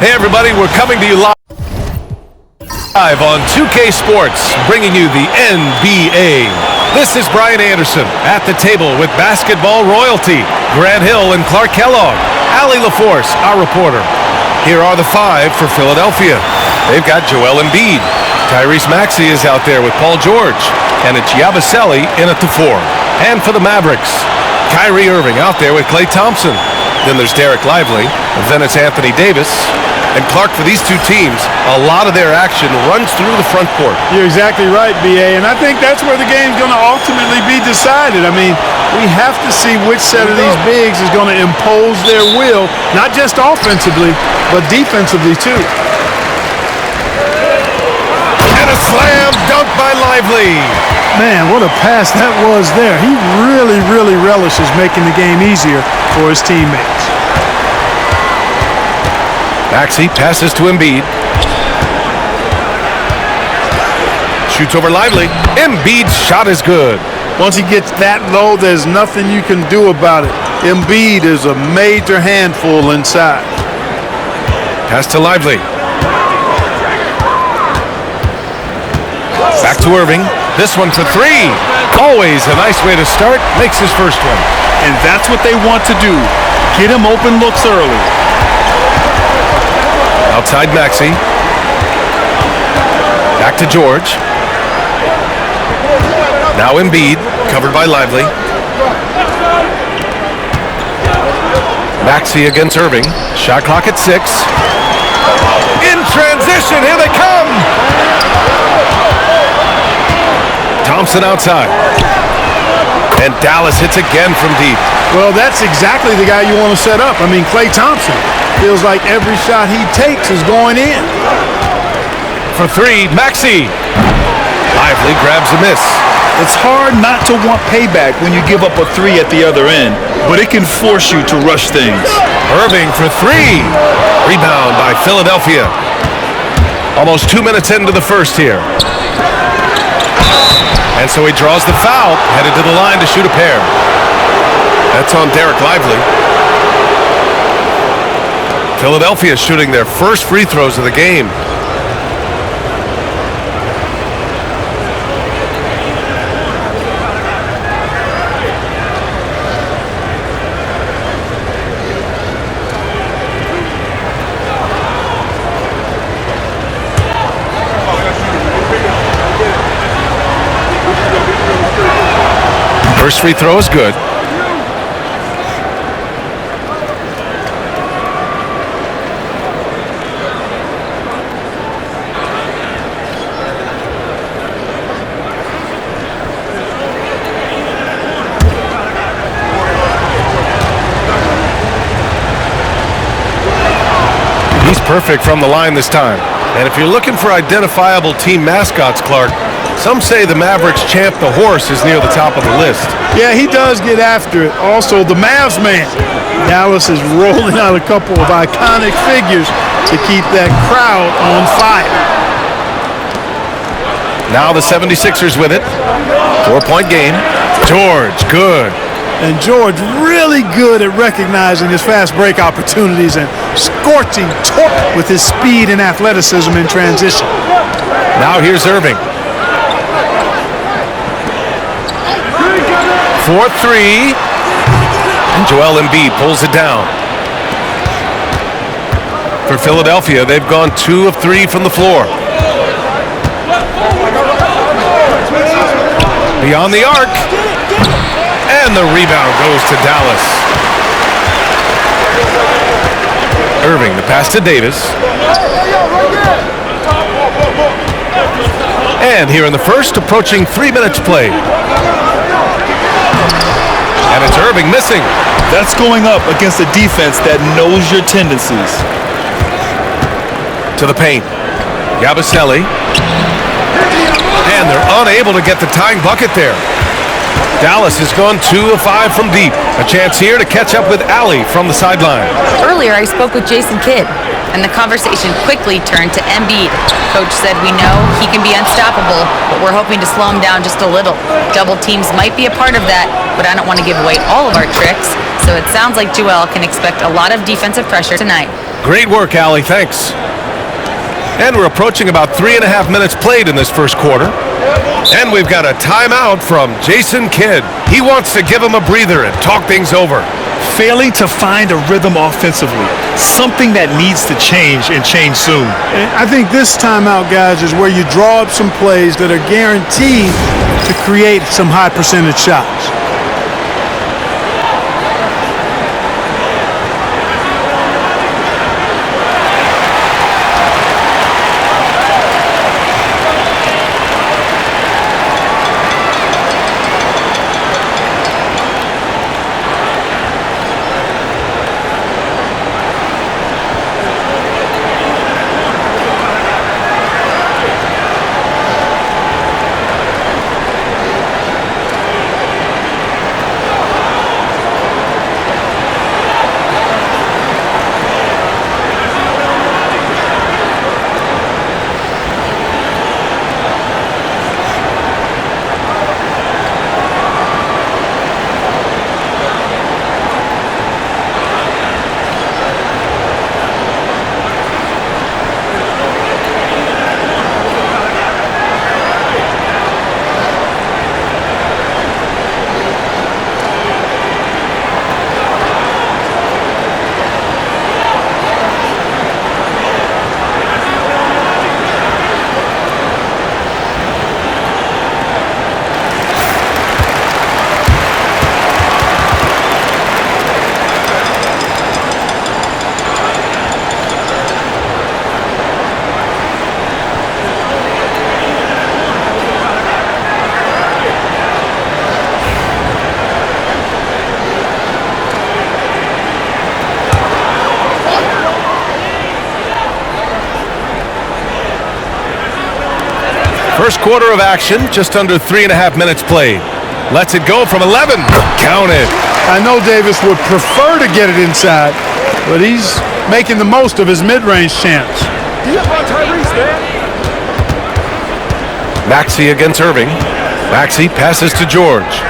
Hey everybody, we're coming to you live on 2K Sports, bringing you the NBA. This is Brian Anderson at the table with basketball royalty, Grant Hill and Clark Kellogg, Allie LaForce, our reporter. Here are the five for Philadelphia. They've got Joel Embiid. Tyrese Maxey is out there with Paul George, and it's Yabusele in at the four. And for the Mavericks, Kyrie Irving out there with Klay Thompson. Then there's Derek Lively, and then it's Anthony Davis. And Clark, for these two teams, a lot of their action runs through the front court. You're exactly right, B.A., and I think that's where the game's going to ultimately be decided. I mean, we have to see which set of these bigs is going to impose their will, not just offensively, but defensively, too. And a slam dunk by Lively. Man, what a pass that was there. He really, really relishes making the game easier for his teammates. Maxey passes to Embiid. Shoots over Lively. Embiid's shot is good. Once he gets that low, there's nothing you can do about it. Embiid is a major handful inside. Pass to Lively. Back to Irving. This one for three. Always a nice way to start. Makes his first one. And that's what they want to do. Get him open looks early. Outside Maxey. Back to George. Now Embiid, covered by Lively. Maxey against Irving. Shot clock at 6. In transition, here they come! Thompson outside. And Dallas hits again from deep. Well, that's exactly the guy you want to set up. I mean, Klay Thompson feels like every shot he takes is going in. For three, Maxey. Lively grabs a miss. It's hard not to want payback when you give up a three at the other end, but it can force you to rush things. Irving for three. Rebound by Philadelphia. Almost 2 minutes into the first here. And so he draws the foul, headed to the line to shoot a pair. That's on Derek Lively. Philadelphia shooting their first free throws of the game. First free throw is good. He's perfect from the line this time. And if you're looking for identifiable team mascots, Clark, some say the Mavericks champ, the horse, is near the top of the list. Yeah, he does get after it. Also, the MAVS man. Dallas is rolling out a couple of iconic figures to keep that crowd on fire. Now the 76ers with it. 4-point game. George, good. And George really good at recognizing his fast break opportunities and scorching torque with his speed and athleticism in transition. Now here's Irving. 4-3. And Joel Embiid pulls it down. For Philadelphia, they've gone 2 of 3 from the floor. Beyond the arc. And the rebound goes to Dallas. Irving, the pass to Davis. And here in the first, approaching 3 minutes played. And it's Irving missing. That's going up against a defense that knows your tendencies. To the paint. Yabusele. And they're unable to get the tying bucket there. Dallas has gone 2 of 5 from deep. A chance here to catch up with Allie from the sideline. Earlier, I spoke with Jason Kidd, and the conversation quickly turned to Embiid. Coach said we know he can be unstoppable, but we're hoping to slow him down just a little. Double teams might be a part of that, but I don't want to give away all of our tricks. So it sounds like Joel can expect a lot of defensive pressure tonight. Great work, Allie. Thanks. And we're approaching about 3.5 minutes played in this first quarter. And we've got a timeout from Jason Kidd. He wants to give him a breather and talk things over. Failing to find a rhythm offensively, something that needs to change and change soon. And I think this timeout, guys, is where you draw up some plays that are guaranteed to create some high percentage shots. First quarter of action, just under 3.5 minutes played. Lets it go from 11. Count it. I know Davis would prefer to get it inside, but he's making the most of his mid-range chance. Maxey against Irving. Maxey passes to George.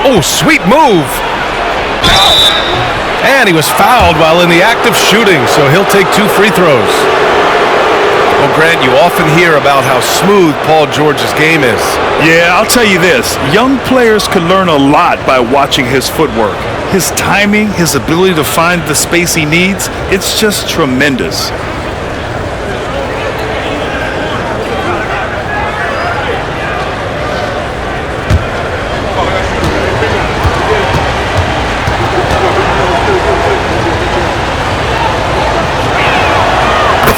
Oh, sweet move. And he was fouled while in the act of shooting, so he'll take 2 free throws. Well, Grant, you often hear about how smooth Paul George's game is. Yeah, I'll tell you this. Young players can learn a lot by watching his footwork. His timing, his ability to find the space he needs, it's just tremendous.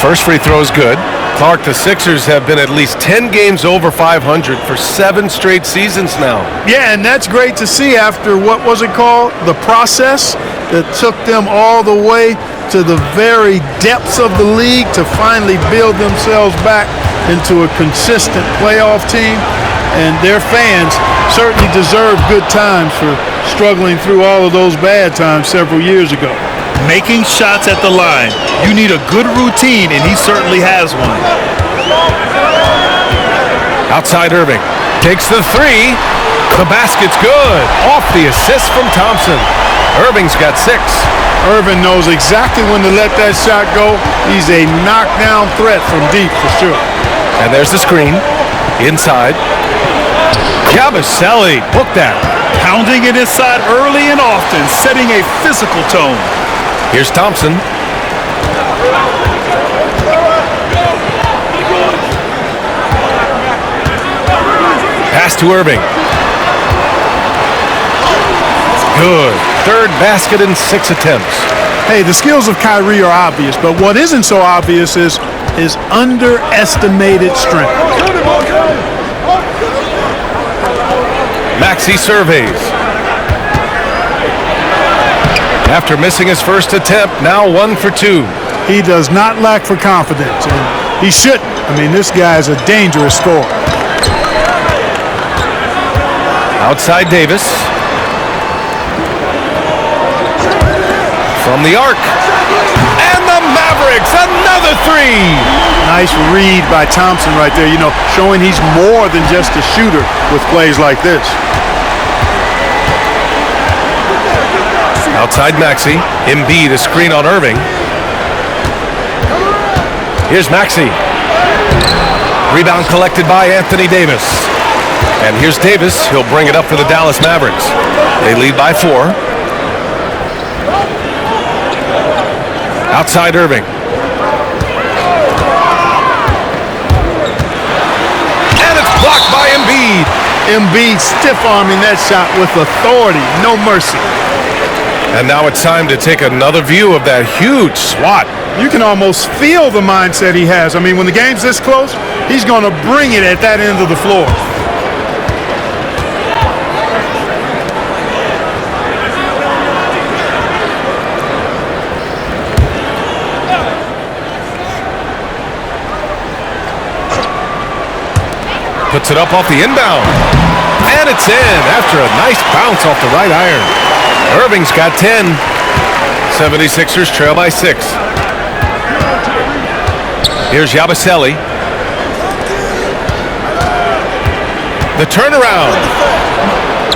First free throw is good. Clark, the Sixers have been at least 10 games over 500 for 7 straight seasons now. Yeah, and that's great to see after what was it called? The process that took them all the way to the very depths of the league to finally build themselves back into a consistent playoff team. And their fans certainly deserve good times for struggling through all of those bad times several years ago. Making shots at the line. You need a good routine, and he certainly has one. Outside Irving. Takes the 3. The basket's good. Off the assist from Thompson. Irving's got 6. Irving knows exactly when to let that shot go. He's a knockdown threat from deep for sure. And there's the screen. Inside. Yabusele. Book that. Pounding it inside early and often, setting a physical tone. Here's Thompson. Pass to Irving. Good. 3rd basket in 6 attempts. Hey, the skills of Kyrie are obvious, but what isn't so obvious is his underestimated strength. Maxey surveys. After missing his first attempt, now 1 for 2. He does not lack for confidence, and he shouldn't. I mean, this guy is a dangerous scorer. Outside Davis. From the arc. And the Mavericks, another 3. Nice read by Thompson right there, showing he's more than just a shooter with plays like this. Outside Maxey. Embiid, a screen on Irving. Here's Maxey. Rebound collected by Anthony Davis. And here's Davis. He'll bring it up for the Dallas Mavericks. They lead by 4. Outside Irving. And it's blocked by Embiid. Embiid stiff-arming that shot with authority. No mercy. And now it's time to take another view of that huge swat. You can almost feel the mindset he has. I mean, when the game's this close, he's going to bring it at that end of the floor. Puts it up off the inbound. And it's in after a nice bounce off the right iron. Irving's got 10. 76ers trail by 6. Here's Yabusele. The turnaround.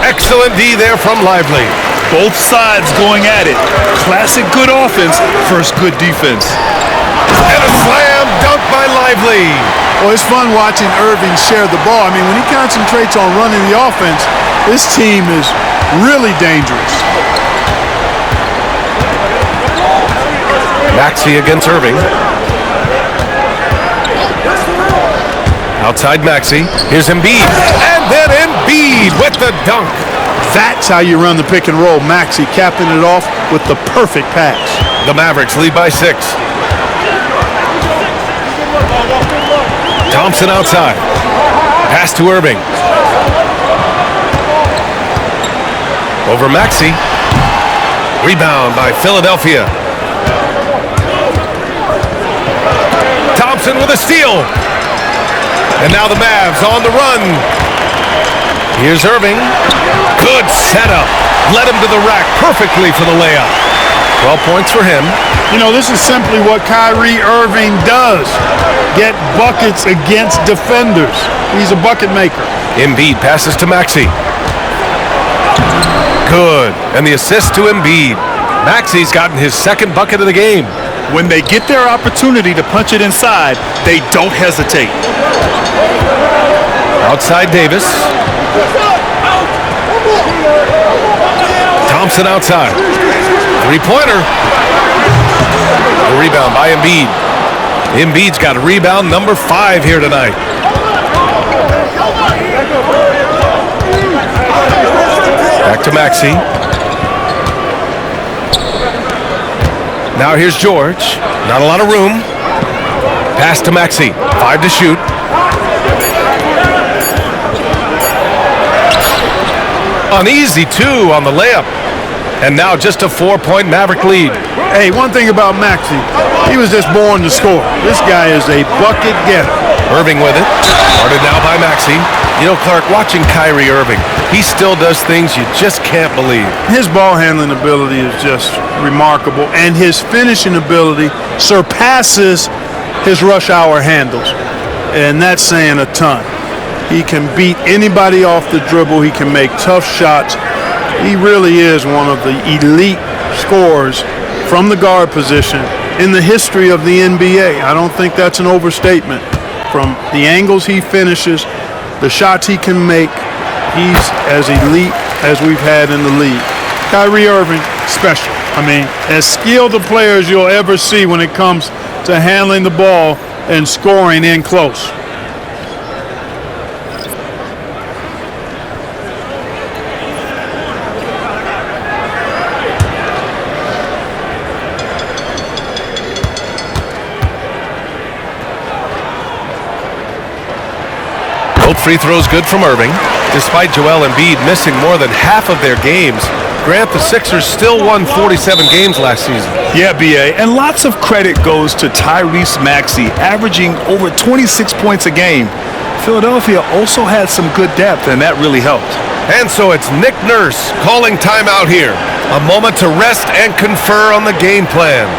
Excellent D there from Lively. Both sides going at it. Classic good offense versus good defense. And a slam dunk by Lively. Well, it's fun watching Irving share the ball. I mean, when he concentrates on running the offense, this team is really dangerous. Maxey against Irving. Outside Maxey. Here's Embiid. And then Embiid with the dunk. That's how you run the pick and roll. Maxey capping it off with the perfect pass. The Mavericks lead by 6. Thompson outside. Pass to Irving. Over Maxey. Rebound by Philadelphia. Thompson with a steal. And now the Mavs on the run. Here's Irving. Good setup. Led him to the rack perfectly for the layup. 12 points for him. You know, this is simply what Kyrie Irving does. Get buckets against defenders. He's a bucket maker. Embiid passes to Maxey. Good. And the assist to Embiid. Maxey's gotten his second bucket of the game. When they get their opportunity to punch it inside, they don't hesitate. Outside Davis. Thompson outside. Three-pointer. A rebound by Embiid. Embiid's got rebound number 5 here tonight. Back to Maxey. Now here's George. Not a lot of room. Pass to Maxey. 5 to shoot. Uneasy 2 on the layup. And now just a 4-point Maverick lead. Hey, one thing about Maxey, he was just born to score. This guy is a bucket getter. Irving with it. Guarded now by Maxey. You know, Clark, watching Kyrie Irving, he still does things you just can't believe. His ball handling ability is just remarkable, and his finishing ability surpasses his rush hour handles. And that's saying a ton. He can beat anybody off the dribble. He can make tough shots. He really is one of the elite scorers from the guard position in the history of the NBA. I don't think that's an overstatement. From the angles he finishes, the shots he can make, he's as elite as we've had in the league. Kyrie Irving, special. I mean, as skilled a player as you'll ever see when it comes to handling the ball and scoring in close. Both free throws good from Irving. Despite Joel Embiid missing more than half of their games, Grant, the Sixers still won 47 games last season. Yeah, B.A., and lots of credit goes to Tyrese Maxey, averaging over 26 points a game. Philadelphia also had some good depth, and that really helped. And so it's Nick Nurse calling timeout here. A moment to rest and confer on the game plan.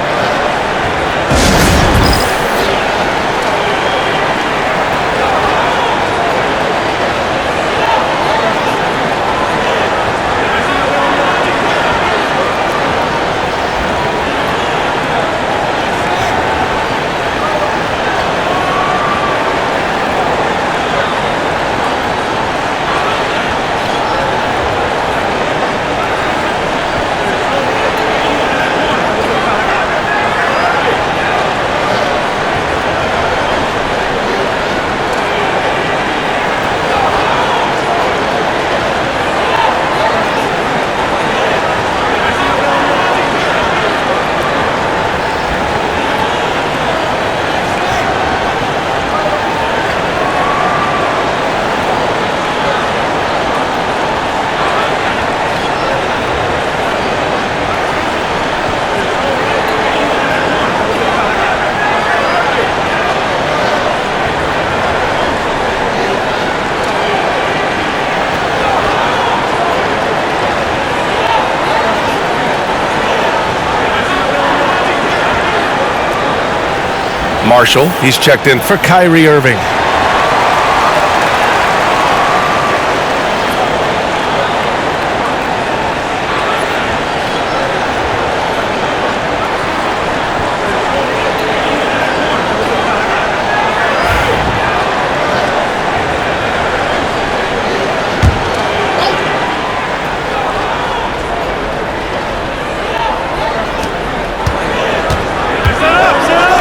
Marshall, he's checked in for Kyrie Irving.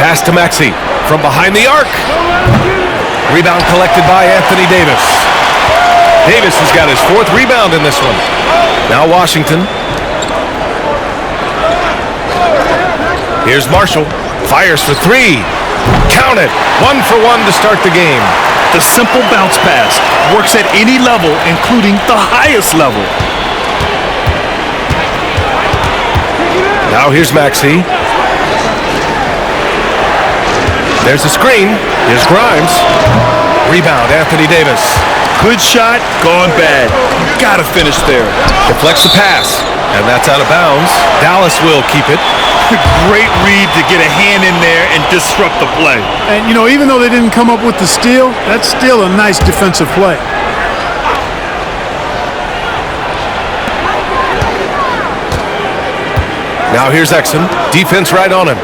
Pass to Maxey from behind the arc. Rebound collected by Anthony Davis. Davis has got his 4th rebound in this one. Now Washington. Here's Marshall. Fires for 3. Count it. 1 for 1 to start the game. The simple bounce pass works at any level, including the highest level. Now here's Maxey. There's a screen. Here's Grimes. Rebound, Anthony Davis. Good shot, gone bad. Gotta finish there. Deflects the pass, and that's out of bounds. Dallas will keep it. Great read to get a hand in there and disrupt the play. And, you know, even though they didn't come up with the steal, that's still a nice defensive play. Now here's Exum. Defense right on him.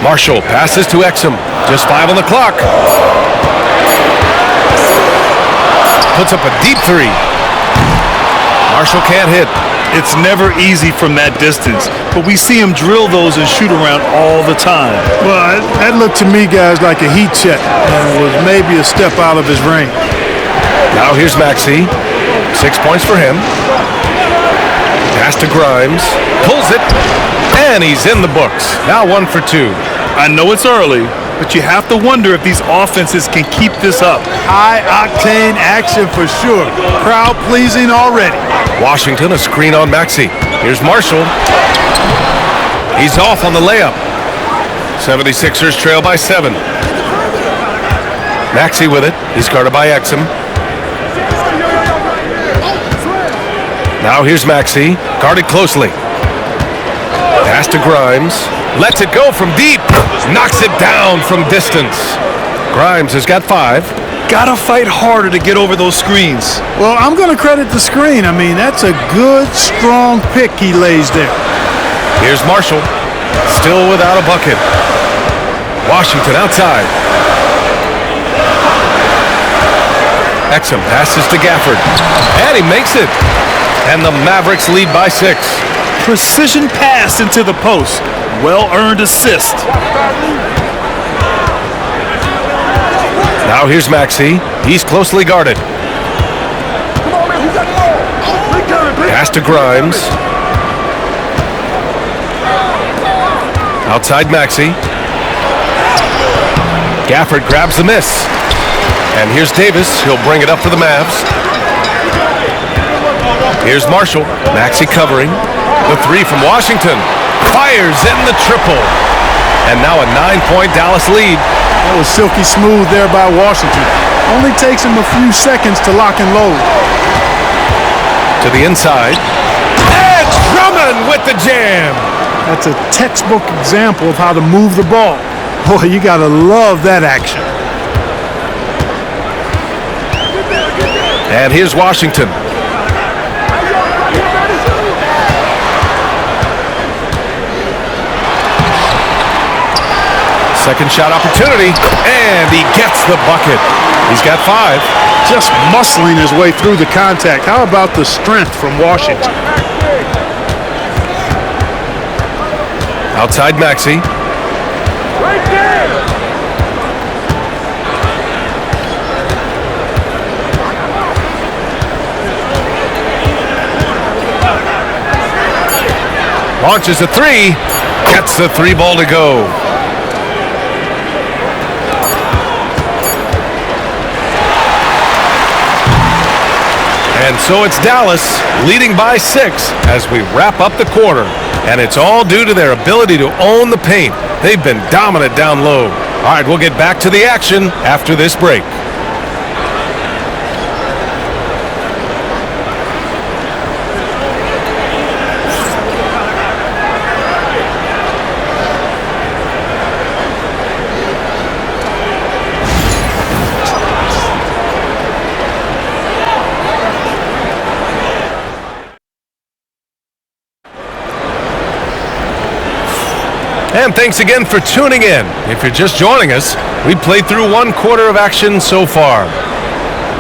Marshall passes to Exum. Just 5 on the clock. Puts up a deep 3. Marshall can't hit. It's never easy from that distance, but we see him drill those and shoot around all the time. Well, that looked to me, guys, like a heat check. And it was maybe a step out of his range. Now here's Maxey. 6 points for him. Pass to Grimes. Pulls it. And he's in the books. Now 1 for 2. I know it's early, but you have to wonder if these offenses can keep this up. High-octane action for sure. Crowd-pleasing already. Washington, a screen on Maxey. Here's Marshall. He's off on the layup. 76ers trail by 7. Maxey with it. He's guarded by Exum. Now here's Maxey. Guarded closely. Pass to Grimes. Lets it go from deep. Knocks it down from distance. Grimes has got 5. Gotta fight harder to get over those screens. Well, I'm going to credit the screen. I mean, that's a good, strong pick he lays there. Here's Marshall. Still without a bucket. Washington outside. Exum passes to Gafford. And he makes it. And the Mavericks lead by 6. Precision pass into the post. Well-earned assist. Now here's Maxey. He's closely guarded. Pass to Grimes. Outside Maxey. Gafford grabs the miss. And here's Davis. He'll bring it up for the Mavs. Here's Marshall. Maxey covering. The 3 from Washington. Fires in the triple. And now a 9-point Dallas lead. That was silky smooth there by Washington. Only takes him a few seconds to lock and load. To the inside. And Drummond with the jam. That's a textbook example of how to move the ball. Boy, you got to love that action. And here's Washington. Second shot opportunity, and he gets the bucket. He's got 5. Just muscling his way through the contact. How about the strength from Washington? Outside Maxey. Right there. Launches a 3, gets the 3 ball to go. And so it's Dallas leading by 6 as we wrap up the quarter. And it's all due to their ability to own the paint. They've been dominant down low. All right, we'll get back to the action after this break. And thanks again for tuning in. If you're just joining us, we played through 1/4 of action so far.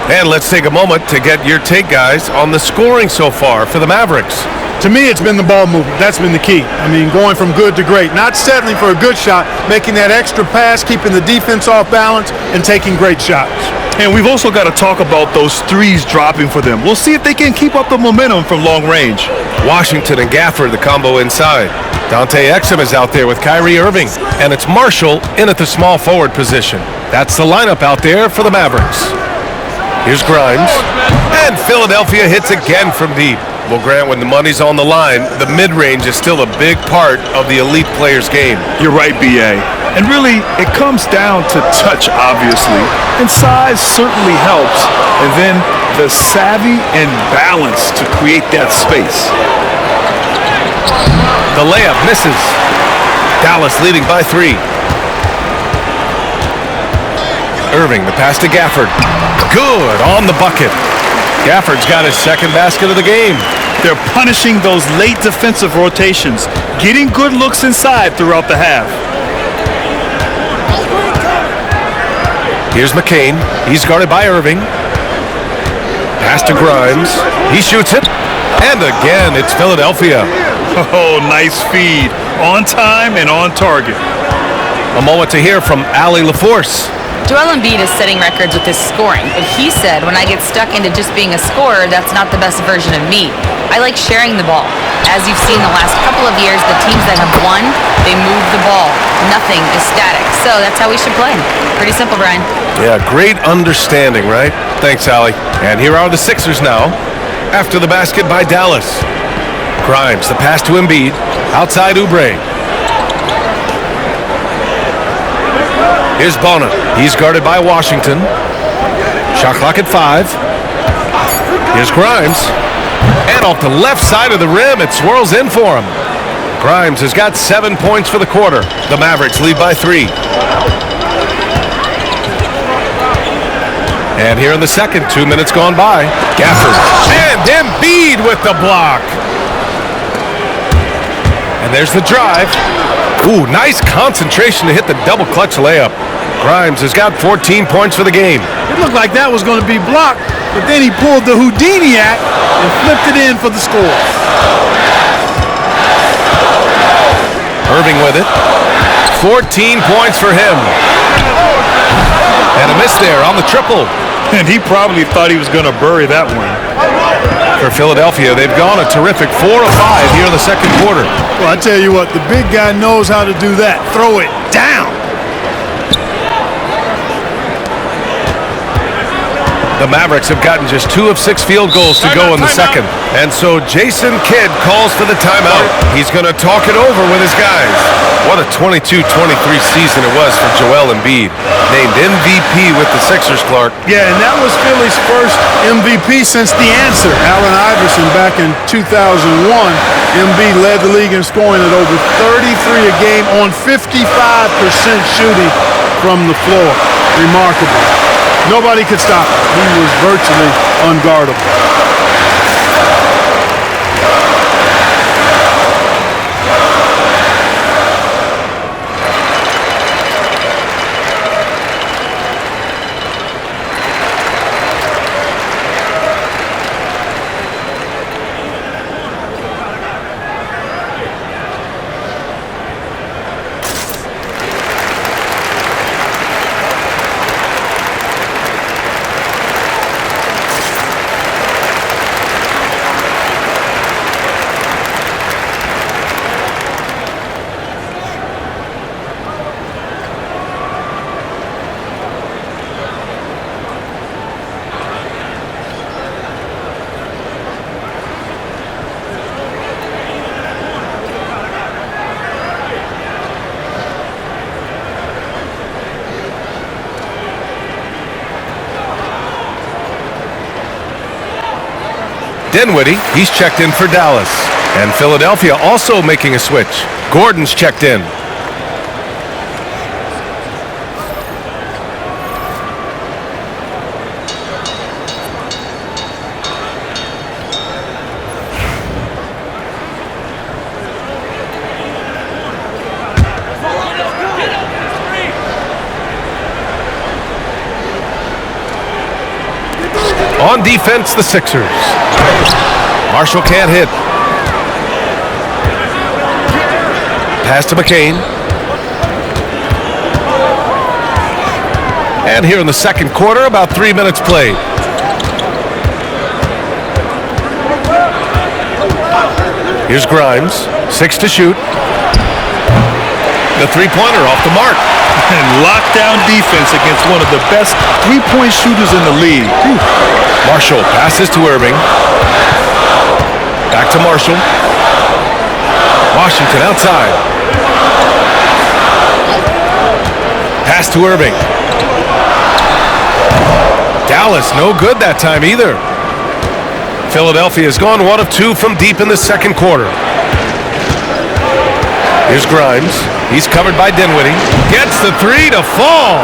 And let's take a moment to get your take, guys, on the scoring so far for the Mavericks. To me, it's been the ball movement. That's been the key. I mean, going from good to great. Not settling for a good shot, making that extra pass, keeping the defense off balance, and taking great shots. And we've also got to talk about those threes dropping for them. We'll see if they can keep up the momentum from long range. Washington and Gafford, the combo inside. Dante Exum is out there with Kyrie Irving. And it's Marshall in at the small forward position. That's the lineup out there for the Mavericks. Here's Grimes. And Philadelphia hits again from deep. Well, Grant, when the money's on the line, the mid-range is still a big part of the elite player's game. You're right, B.A. And really, it comes down to touch, obviously. And size certainly helps. And then the savvy and balance to create that space. The layup misses. Dallas leading by 3. Irving, the pass to Gafford. Good on the bucket. Gafford's got his second basket of the game. They're punishing those late defensive rotations, getting good looks inside throughout the half. Here's McCain. He's guarded by Irving. Pass to Grimes. He shoots it. And again, it's Philadelphia. Oh, nice feed. On time and on target. A moment to hear from Allie LaForce. Joel Embiid is setting records with his scoring, but he said, when I get stuck into just being a scorer, that's not the best version of me. I like sharing the ball. As you've seen the last couple of years, the teams that have won, they move the ball. Nothing is static. So that's how we should play. Pretty simple, Brian. Yeah, great understanding, right? Thanks, Allie. And here are the Sixers now, after the basket by Dallas. Grimes, the pass to Embiid, outside Oubre. Here's Bona. He's guarded by Washington. Shot clock at 5. Here's Grimes. And off the left side of the rim, it swirls in for him. Grimes has got 7 points for the quarter. The Mavericks lead by 3. And here in the second, 2 minutes gone by. Gafford. And Embiid with the block. And there's the drive. Ooh, nice concentration to hit the double clutch layup. Grimes has got 14 points for the game. It looked like that was going to be blocked, but then he pulled the Houdini act and flipped it in for the score. Irving with it. 14 points for him. And a miss there on the triple. And he probably thought he was going to bury that one. For Philadelphia, they've gone a terrific 4 of 5 here in the second quarter. Well, I tell you what, the big guy knows how to do that. Throw it down. The Mavericks have gotten just 2 of 6 field goals to go in the second. And so Jason Kidd calls for the timeout. He's going to talk it over with his guys. What a 22-23 season it was for Joel Embiid. Named MVP with the Sixers, Clark. Yeah, and that was Philly's first MVP since the answer. Allen Iverson back in 2001. Embiid led the league in scoring at over 33 a game on 55% shooting from the floor. Remarkable. Nobody could stop him. He was virtually unguardable. Dinwiddie, he's checked in for Dallas. And Philadelphia also making a switch. Gordon's checked in. On defense, the Sixers. Marshall can't hit. Pass to McCain. And here in the second quarter, about 3 minutes played. Here's Grimes, 6 to shoot. The three-pointer off the mark. And lockdown defense against one of the best three-point shooters in the league. Whew. Marshall passes to Irving. Back to Marshall. Washington outside. Pass to Irving. Dallas no good that time either. Philadelphia has gone 1 of 2 from deep in the second quarter. Here's Grimes. He's covered by Dinwiddie. Gets the three to fall.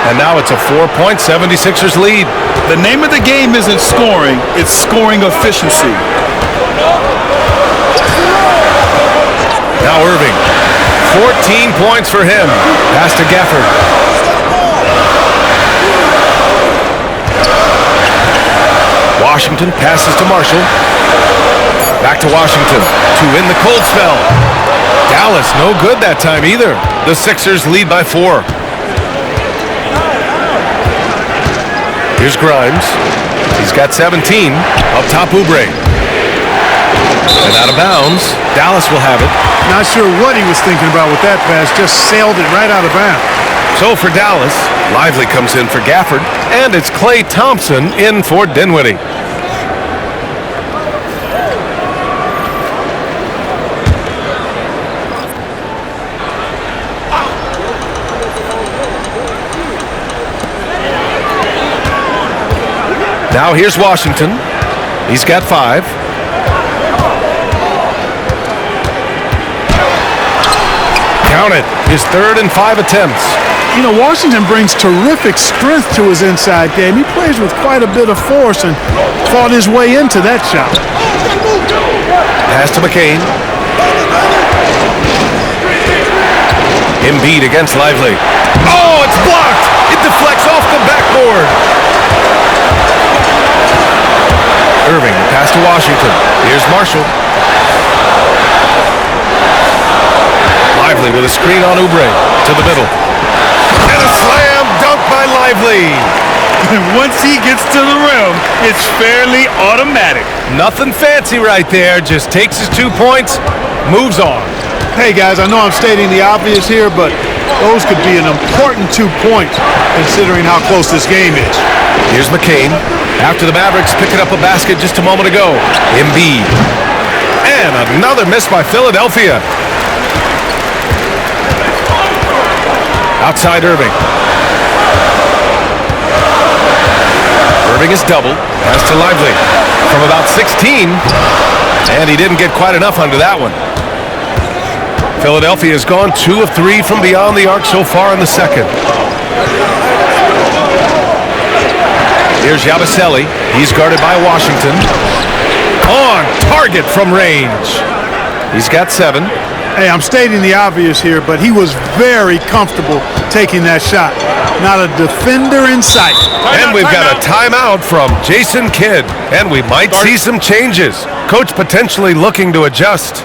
And now it's a 4-point 76ers lead. The name of the game isn't scoring, it's scoring efficiency. Now Irving. 14 points for him. Pass to Gafford. Washington passes to Marshall. Back to Washington to win the cold spell. Dallas no good that time either. The Sixers lead by 4. Here's Grimes. He's got 17. Up top, Oubre. And out of bounds. Dallas will have it. Not sure what he was thinking about with that pass. Just sailed it right out of bounds. So for Dallas, Lively comes in for Gafford. And it's Klay Thompson in for Dinwiddie. Now here's Washington. He's got 5. Count it. His 3rd and 5 attempts. You know, Washington brings terrific strength to his inside game. He plays with quite a bit of force and fought his way into that shot. Pass to McCain. Embiid against Lively. Oh, it's blocked. It deflects off the backboard. Irving, pass to Washington. Here's Marshall. Lively with a screen on Oubre to the middle. And a slam dunk by Lively. And once he gets to the rim, it's fairly automatic. Nothing fancy right there. Just takes his 2 points, moves on. Hey, guys, I know I'm stating the obvious here, but those could be an important 2 points considering how close this game is. Here's McCain. After the Mavericks picking up a basket just a moment ago. Embiid. And another miss by Philadelphia. Outside Irving. Irving is doubled. Pass to Lively. From about 16. And he didn't get quite enough under that one. Philadelphia has gone 2 of 3 from beyond the arc so far in the second. Here's Yabusele. He's guarded by Washington. On target from range. He's got 7. Hey, I'm stating the obvious here, but he was very comfortable taking that shot. Not a defender in sight. And we've got a timeout from Jason Kidd. And we might see some changes. Coach potentially looking to adjust.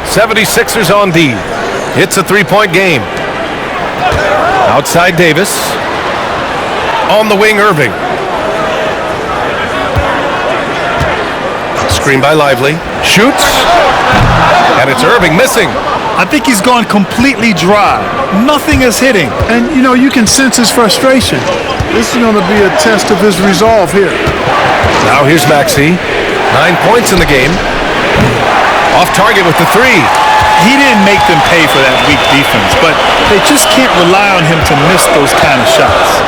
76ers on D. It's a three-point game. Outside Davis. On the wing, Irving. Screen by Lively. Shoots. And it's Irving missing. I think he's gone completely dry. Nothing is hitting. And, you know, you can sense his frustration. This is going to be a test of his resolve here. Now here's Maxey. 9 points in the game. Off target with the three. He didn't make them pay for that weak defense, but they just can't rely on him to miss those kind of shots.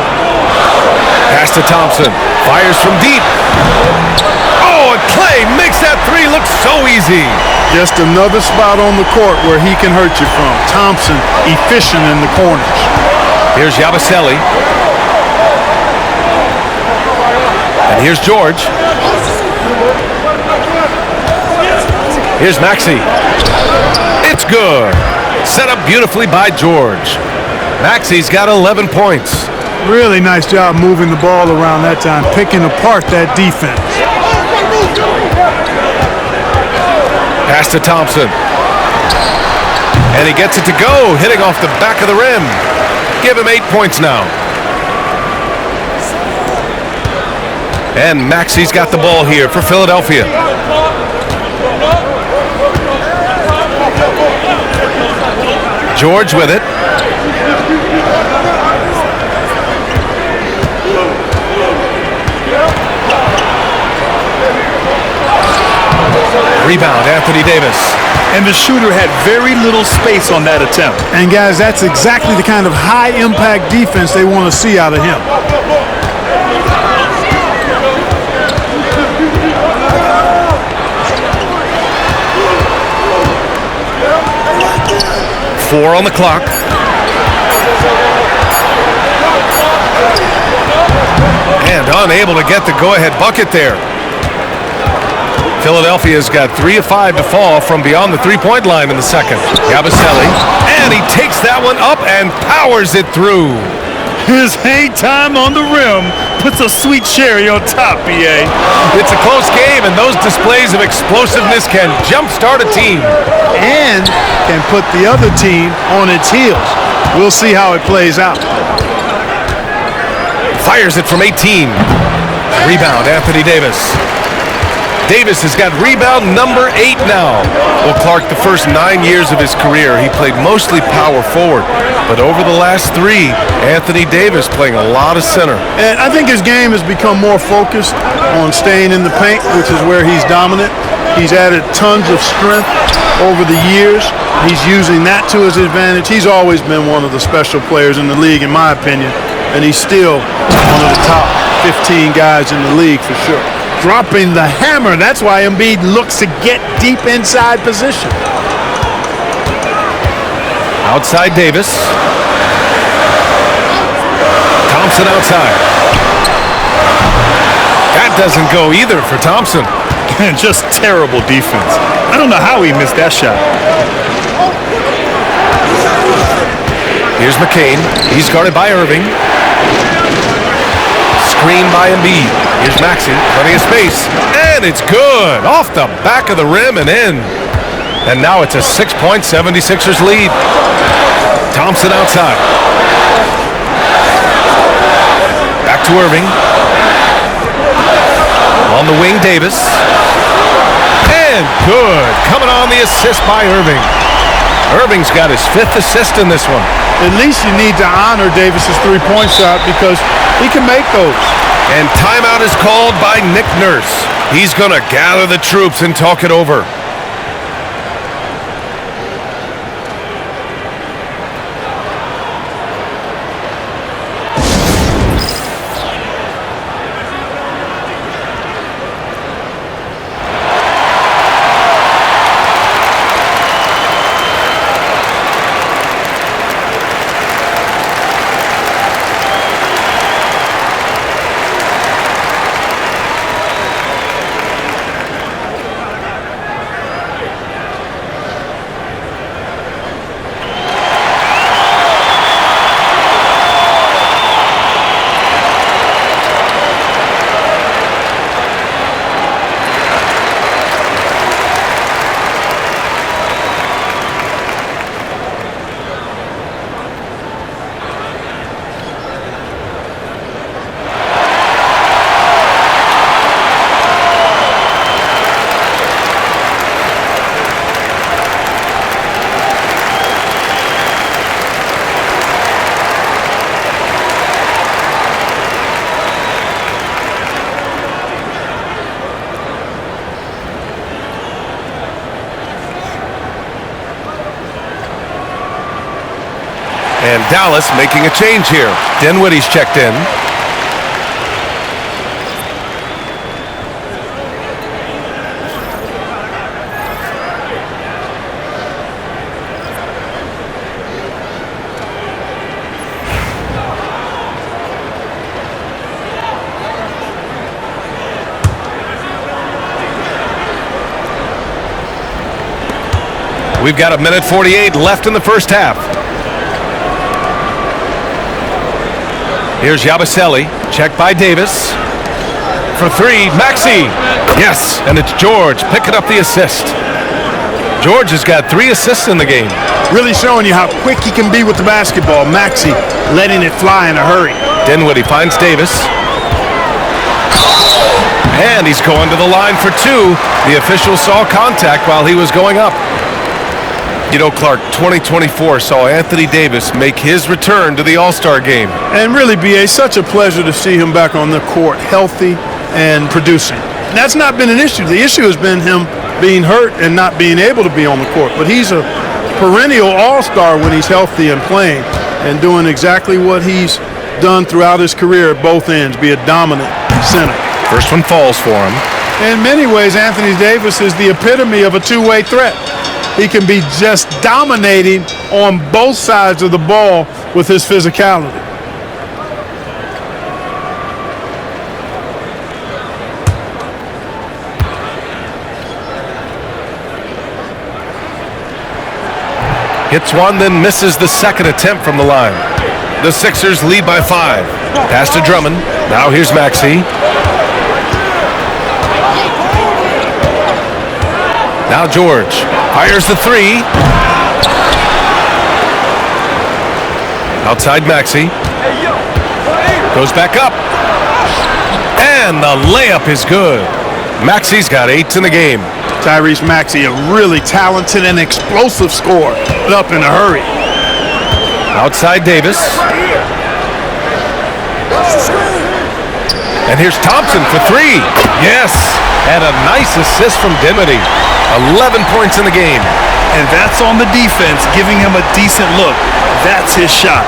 Pass to Thompson. Fires from deep. Oh, and Clay makes that three look so easy. Just another spot on the court where he can hurt you from. Thompson, efficient in the corners. Here's Yabusele. And here's George. Here's Maxey. It's good. Set up beautifully by George. Maxey's got 11 points. Really nice job moving the ball around that time, picking apart that defense. Pass to Thompson. And he gets it to go, hitting off the back of the rim. Give him 8 points now. And Maxey's got the ball here for Philadelphia. George with it. Rebound, Anthony Davis. And the shooter had very little space on that attempt. And guys, that's exactly the kind of high-impact defense they want to see out of him. Four on the clock. And unable to get the go-ahead bucket there. Philadelphia's got 3 of 5 to fall from beyond the three-point line in the second. Yabusele, and he takes that one up and powers it through. His hang time on the rim puts a sweet cherry on top, BA. It's a close game, and those displays of explosiveness can jumpstart a team. And can put the other team on its heels. We'll see how it plays out. Fires it from 18. Rebound, Anthony Davis. Davis has got rebound number 8 now. Well, Clark, the first 9 years of his career, he played mostly power forward. But over the last 3, Anthony Davis playing a lot of center. And I think his game has become more focused on staying in the paint, which is where he's dominant. He's added tons of strength over the years. He's using that to his advantage. He's always been one of the special players in the league, in my opinion. And he's still one of the top 15 guys in the league for sure. Dropping the hammer. That's why Embiid looks to get deep inside position. Outside Davis. Thompson outside. That doesn't go either for Thompson. Just terrible defense. I don't know how he missed that shot. Here's McCain. He's guarded by Irving. Screen by Embiid. Here's Maxey. Plenty of space. And it's good. Off the back of the rim and in. And now it's a 6-point 76ers lead. Thompson outside. Back to Irving. On the wing, Davis. And good. Coming on the assist by Irving. Irving's got his 5th assist in this one. At least you need to honor Davis's three-point shot because he can make those. And timeout is called by Nick Nurse. He's going to gather the troops and talk it over. And Dallas making a change here. Dinwiddie's checked in. We've got 1:48 left in the first half. Here's Yabusele, checked by Davis. For three, Maxey. Yes, and it's George picking up the assist. George has got 3 assists in the game. Really showing you how quick he can be with the basketball. Maxey letting it fly in a hurry. Dinwiddie finds Davis. And he's going to the line for 2. The official saw contact while he was going up. You know, Clark, 2024 saw Anthony Davis make his return to the All-Star game. And really, B.A., such a pleasure to see him back on the court, healthy and producing. And that's not been an issue. The issue has been him being hurt and not being able to be on the court. But he's a perennial All-Star when he's healthy and playing and doing exactly what he's done throughout his career at both ends, be a dominant center. First one falls for him. In many ways, Anthony Davis is the epitome of a two-way threat. He can be just dominating on both sides of the ball with his physicality. Hits one, then misses the second attempt from the line. The Sixers lead by 5. Pass to Drummond. Now here's Maxey. Now George fires the 3. Outside Maxey. Goes back up. And the layup is good. Maxey's got 8 in the game. Tyrese Maxey, a really talented and explosive scorer, but up in a hurry. Outside Davis. And here's Thompson for 3. Yes. And a nice assist from Dinwiddie. 11 points in the game. And that's on the defense, giving him a decent look. That's his shot.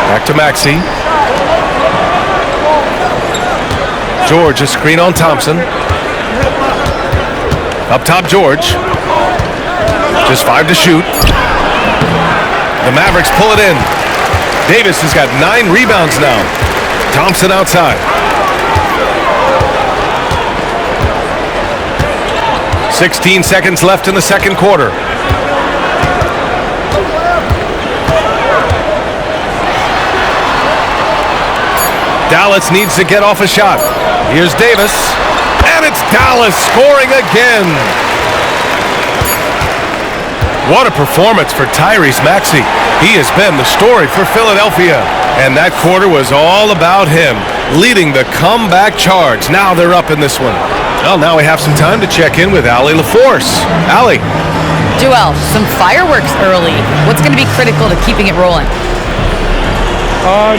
Back to Maxey. George, a screen on Thompson. Up top, George. Just 5 to shoot. The Mavericks pull it in. Davis has got 9 rebounds now. Thompson outside. 16 seconds left in the second quarter. Dallas needs to get off a shot. Here's Davis. And it's Dallas scoring again. What a performance for Tyrese Maxey. He has been the story for Philadelphia. And that quarter was all about him, leading the comeback charge. Now they're up in this one. Well, now we have some time to check in with Allie LaForce. Allie. Joel, some fireworks early. What's going to be critical to keeping it rolling?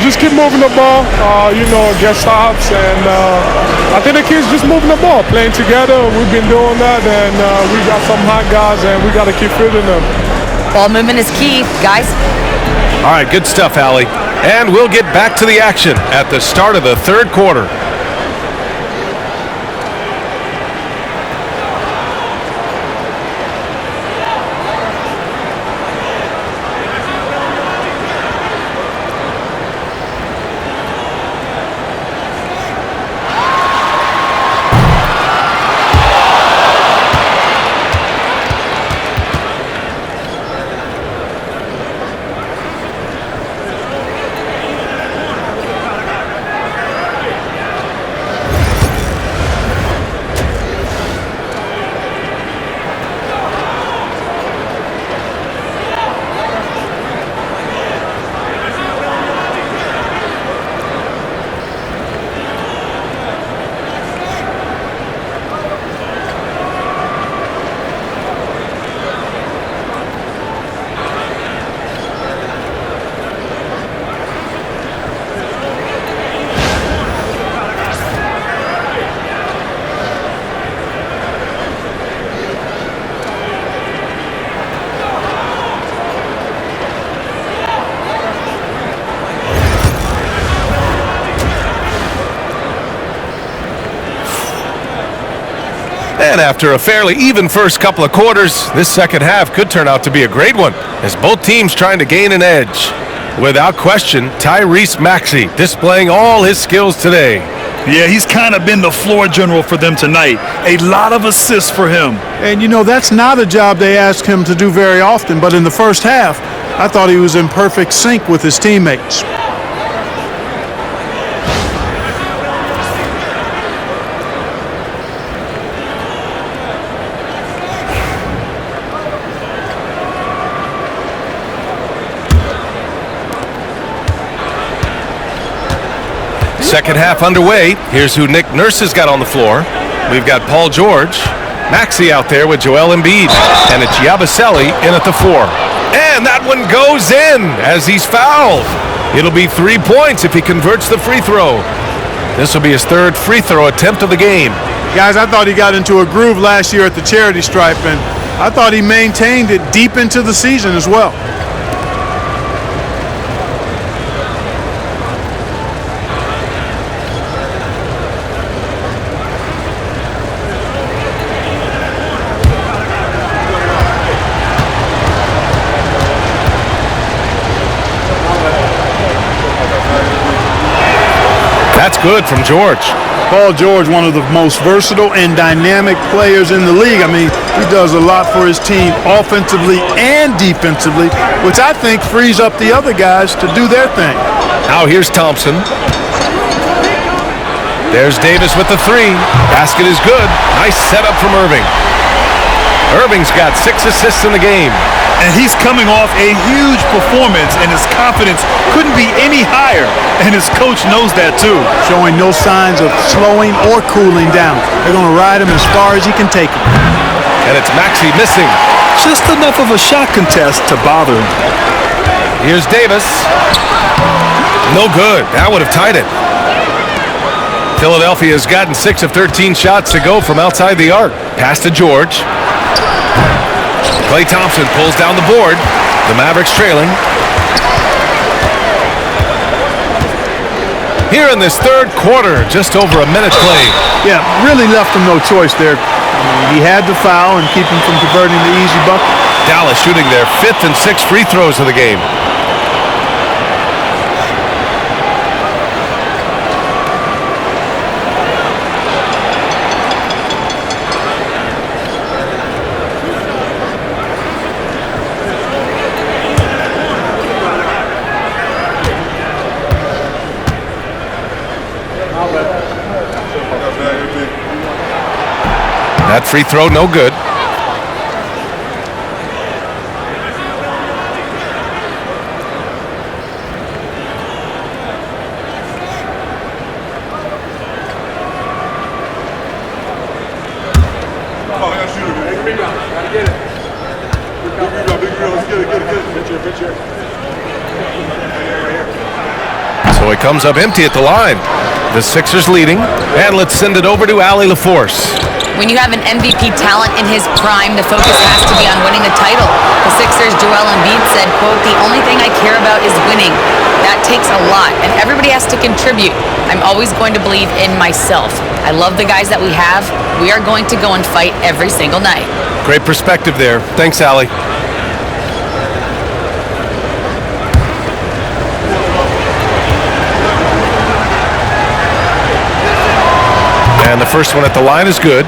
Just keep moving the ball, get stops, and I think the kids just moving the ball, playing together. We've been doing that, and we got some hot guys, and we got to keep fitting them. Ball movement is key, guys. All right, good stuff, Allie. And we'll get back to the action at the start of the third quarter. And after a fairly even first couple of quarters, this second half could turn out to be a great one as both teams trying to gain an edge. Without question, Tyrese Maxey displaying all his skills today. Yeah, he's kind of been the floor general for them tonight. A lot of assists for him. And, you know, that's not a job they ask him to do very often, but in the first half, I thought he was in perfect sync with his teammates. Second half underway. Here's who Nick Nurse has got on the floor. We've got Paul George, Maxey out there with Joel Embiid, and it's Yabusele in at the 4. And that one goes in as he's fouled. It'll be 3 points if he converts the free throw. This will be his third free throw attempt of the game. Guys, I thought he got into a groove last year at the charity stripe, and I thought he maintained it deep into the season as well. That's good from George. Paul George, one of the most versatile and dynamic players in the league. I mean, he does a lot for his team offensively and defensively, which I think frees up the other guys to do their thing. Now here's Thompson. There's Davis with the 3. Basket is good. Nice setup from Irving. Irving's got 6 assists in the game. And he's coming off a huge performance, and his confidence couldn't be any higher. And his coach knows that too. Showing no signs of slowing or cooling down. They're going to ride him as far as he can take him. And it's Maxey missing. Just enough of a shot contest to bother him. Here's Davis. No good. That would have tied it. Philadelphia has gotten 6 of 13 shots to go from outside the arc. Pass to George. Klay Thompson pulls down the board. The Mavericks trailing. Here in this third quarter, just over a minute played. Yeah, really left him no choice there. I mean, he had to foul and keep him from converting the easy bucket. Dallas shooting their 5th and 6th free throws of the game. That free throw, no good. So he comes up empty at the line. The Sixers leading, and let's send it over to Allie LaForce. When you have an MVP talent in his prime, the focus has to be on winning the title. The Sixers' Joel Embiid said, quote, "The only thing I care about is winning. That takes a lot, and everybody has to contribute. I'm always going to believe in myself. I love the guys that we have. We are going to go and fight every single night." Great perspective there. Thanks, Allie. And the first one at the line is good.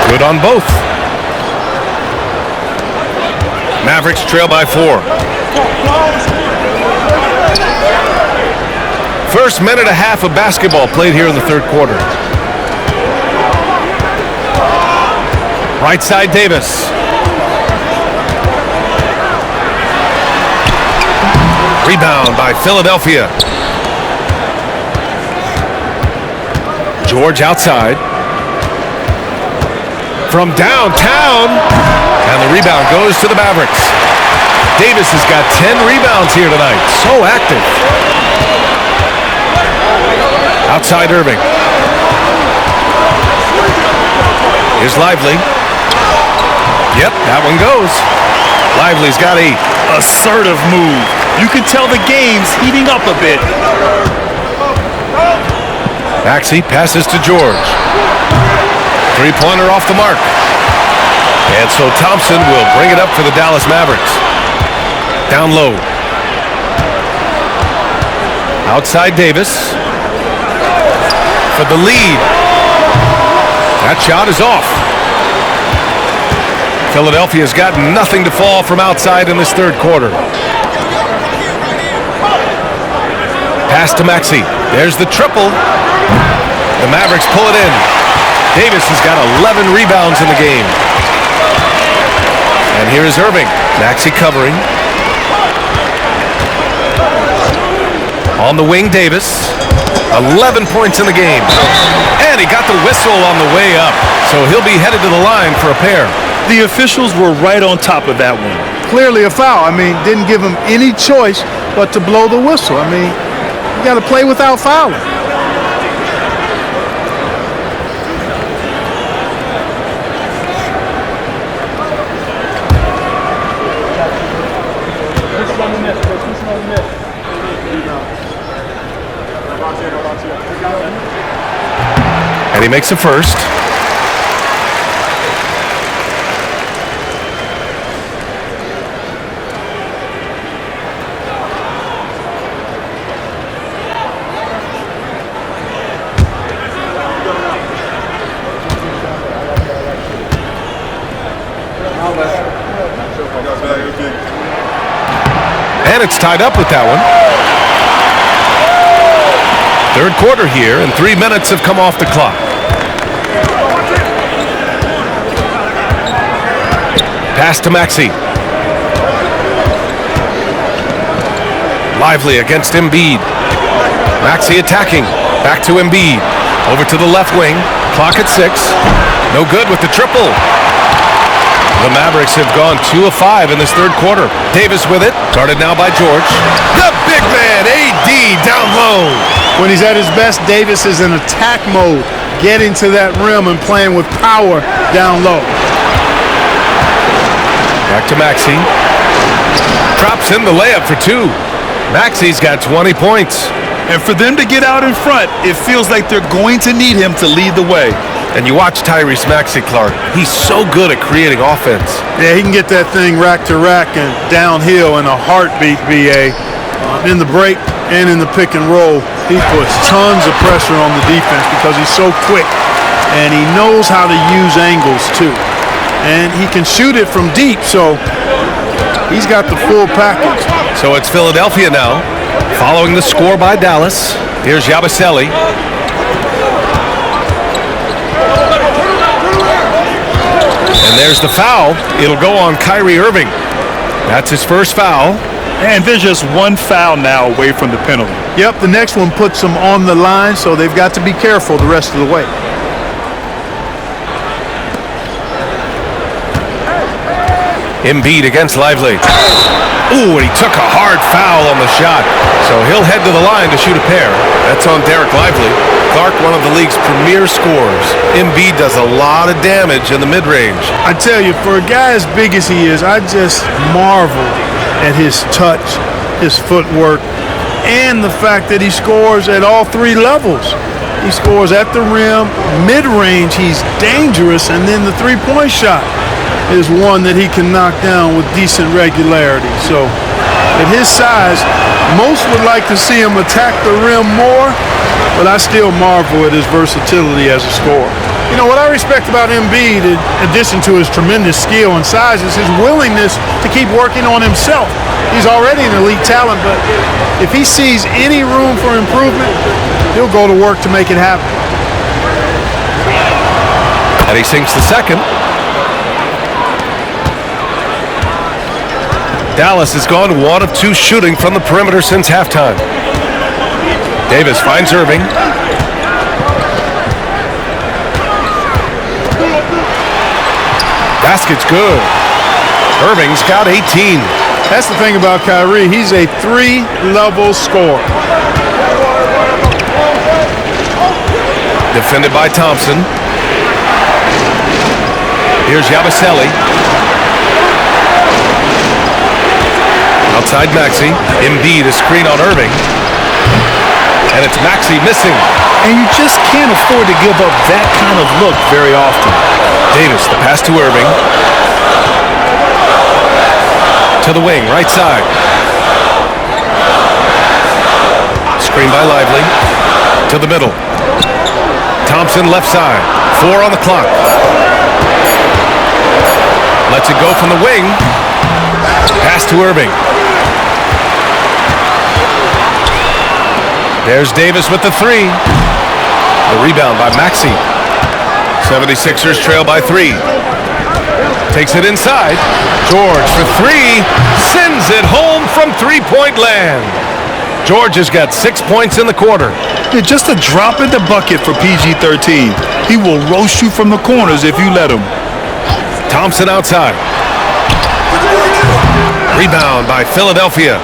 Good on both. Mavericks trail by 4. First minute and a half of basketball played here in the third quarter. Right side, Davis. Rebound by Philadelphia. George outside. From downtown. And the rebound goes to the Mavericks. Davis has got 10 rebounds here tonight. So active. Outside Irving. Here's Lively. Yep, that one goes. Lively's got 8. Assertive move. You can tell the game's heating up a bit. Maxey passes to George. Three-pointer off the mark. And so Thompson will bring it up for the Dallas Mavericks. Down low. Outside Davis. For the lead. That shot is off. Philadelphia's got nothing to fall from outside in this third quarter. Pass to Maxey. There's the triple. The Mavericks pull it in. Davis has got 11 rebounds in the game. And here is Irving. Maxey covering. On the wing, Davis. 11 points in the game. And he got the whistle on the way up. So he'll be headed to the line for a pair. The officials were right on top of that one. Clearly a foul. I mean, didn't give him any choice but to blow the whistle. I mean, you got to play without fouling. And he makes a first. And it's tied up with that one. Third quarter here, and 3 minutes have come off the clock. Pass to Maxey. Lively against Embiid. Maxey attacking. Back to Embiid. Over to the left wing. Clock at 6. No good with the triple. The Mavericks have gone 2 of 5 in this third quarter. Davis with it. Guarded now by George. The big man, AD, down low. When he's at his best, Davis is in attack mode, getting to that rim and playing with power down low. Back to Maxey. Drops in the layup for 2. Maxey's got 20 points. And for them to get out in front, it feels like they're going to need him to lead the way. And you watch Tyrese Maxey, Clark. He's so good at creating offense. Yeah, he can get that thing rack to rack and downhill in a heartbeat, BA. In the break and in the pick and roll, he puts tons of pressure on the defense because he's so quick. And he knows how to use angles, too. And he can shoot it from deep, so he's got the full package. So it's Philadelphia now, following the score by Dallas. Here's Yabusele. And there's the foul. It'll go on Kyrie Irving. That's his first foul. And there's just one foul now away from the penalty. Yep, the next one puts them on the line, so they've got to be careful the rest of the way. Embiid against Lively. Ooh, and he took a hard foul on the shot. So he'll head to the line to shoot a pair. That's on Derek Lively. Clark, one of the league's premier scorers. Embiid does a lot of damage in the mid-range. I tell you, for a guy as big as he is, I just marvel at his touch, his footwork, and the fact that he scores at all 3 levels. He scores at the rim, mid-range, he's dangerous, and then the three-point shot is one that he can knock down with decent regularity. So at his size, most would like to see him attack the rim more, but I still marvel at his versatility as a scorer. You know, what I respect about Embiid, in addition to his tremendous skill and size, is his willingness to keep working on himself. He's already an elite talent, but if he sees any room for improvement, he'll go to work to make it happen. And he sinks the second. Dallas has gone 1 of 2 shooting from the perimeter since halftime. Davis finds Irving. Basket's good. Irving's got 18. That's the thing about Kyrie. He's a 3-level scorer. Defended by Thompson. Here's Yabusele. Outside Maxey. Embiid, a screen on Irving. And it's Maxey missing. And you just can't afford to give up that kind of look very often. Davis, the pass to Irving. To the wing, right side. Screen by Lively. To the middle. Thompson, left side. 4 on the clock. Lets it go from the wing. Pass to Irving. There's Davis with the 3. The rebound by Maxey. 76ers trail by 3. Takes it inside. George for 3. Sends it home from three-point land. George has got 6 points in the quarter. Yeah, just a drop in the bucket for PG-13. He will roast you from the corners if you let him. Thompson outside. Rebound by Philadelphia.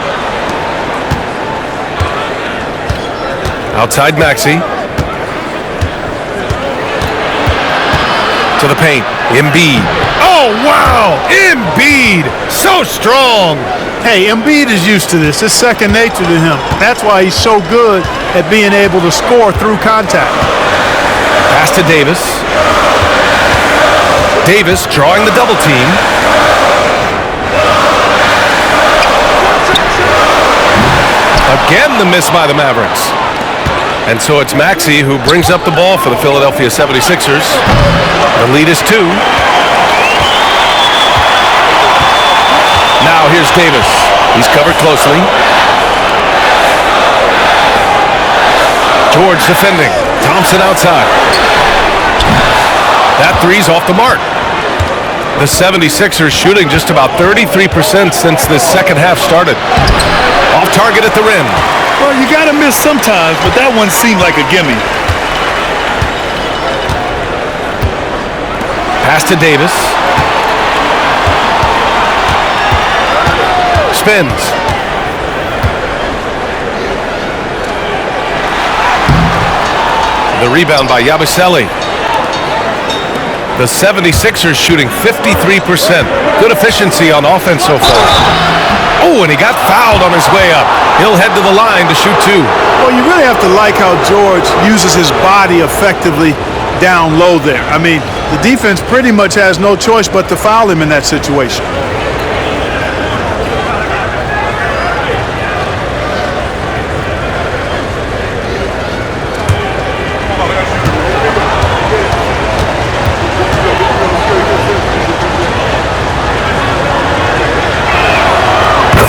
Outside Maxey. To the paint. Embiid. Oh, wow! Embiid! So strong! Hey, Embiid is used to this. It's second nature to him. That's why he's so good at being able to score through contact. Pass to Davis. Davis drawing the double team. Again, the miss by the Mavericks. And so it's Maxey who brings up the ball for the Philadelphia 76ers. The lead is 2. Now here's Davis. He's covered closely. George defending. Thompson outside. That 3's off the mark. The 76ers shooting just about 33% since this second half started. Off target at the rim. Well, you got to miss sometimes, but that one seemed like a gimme. Pass to Davis. Spins. The rebound by Yabusele. The 76ers shooting 53%. Good efficiency on offense so far. Oh, and he got fouled on his way up. He'll head to the line to shoot 2. Well, you really have to like how George uses his body effectively down low there. I mean, the defense pretty much has no choice but to foul him in that situation.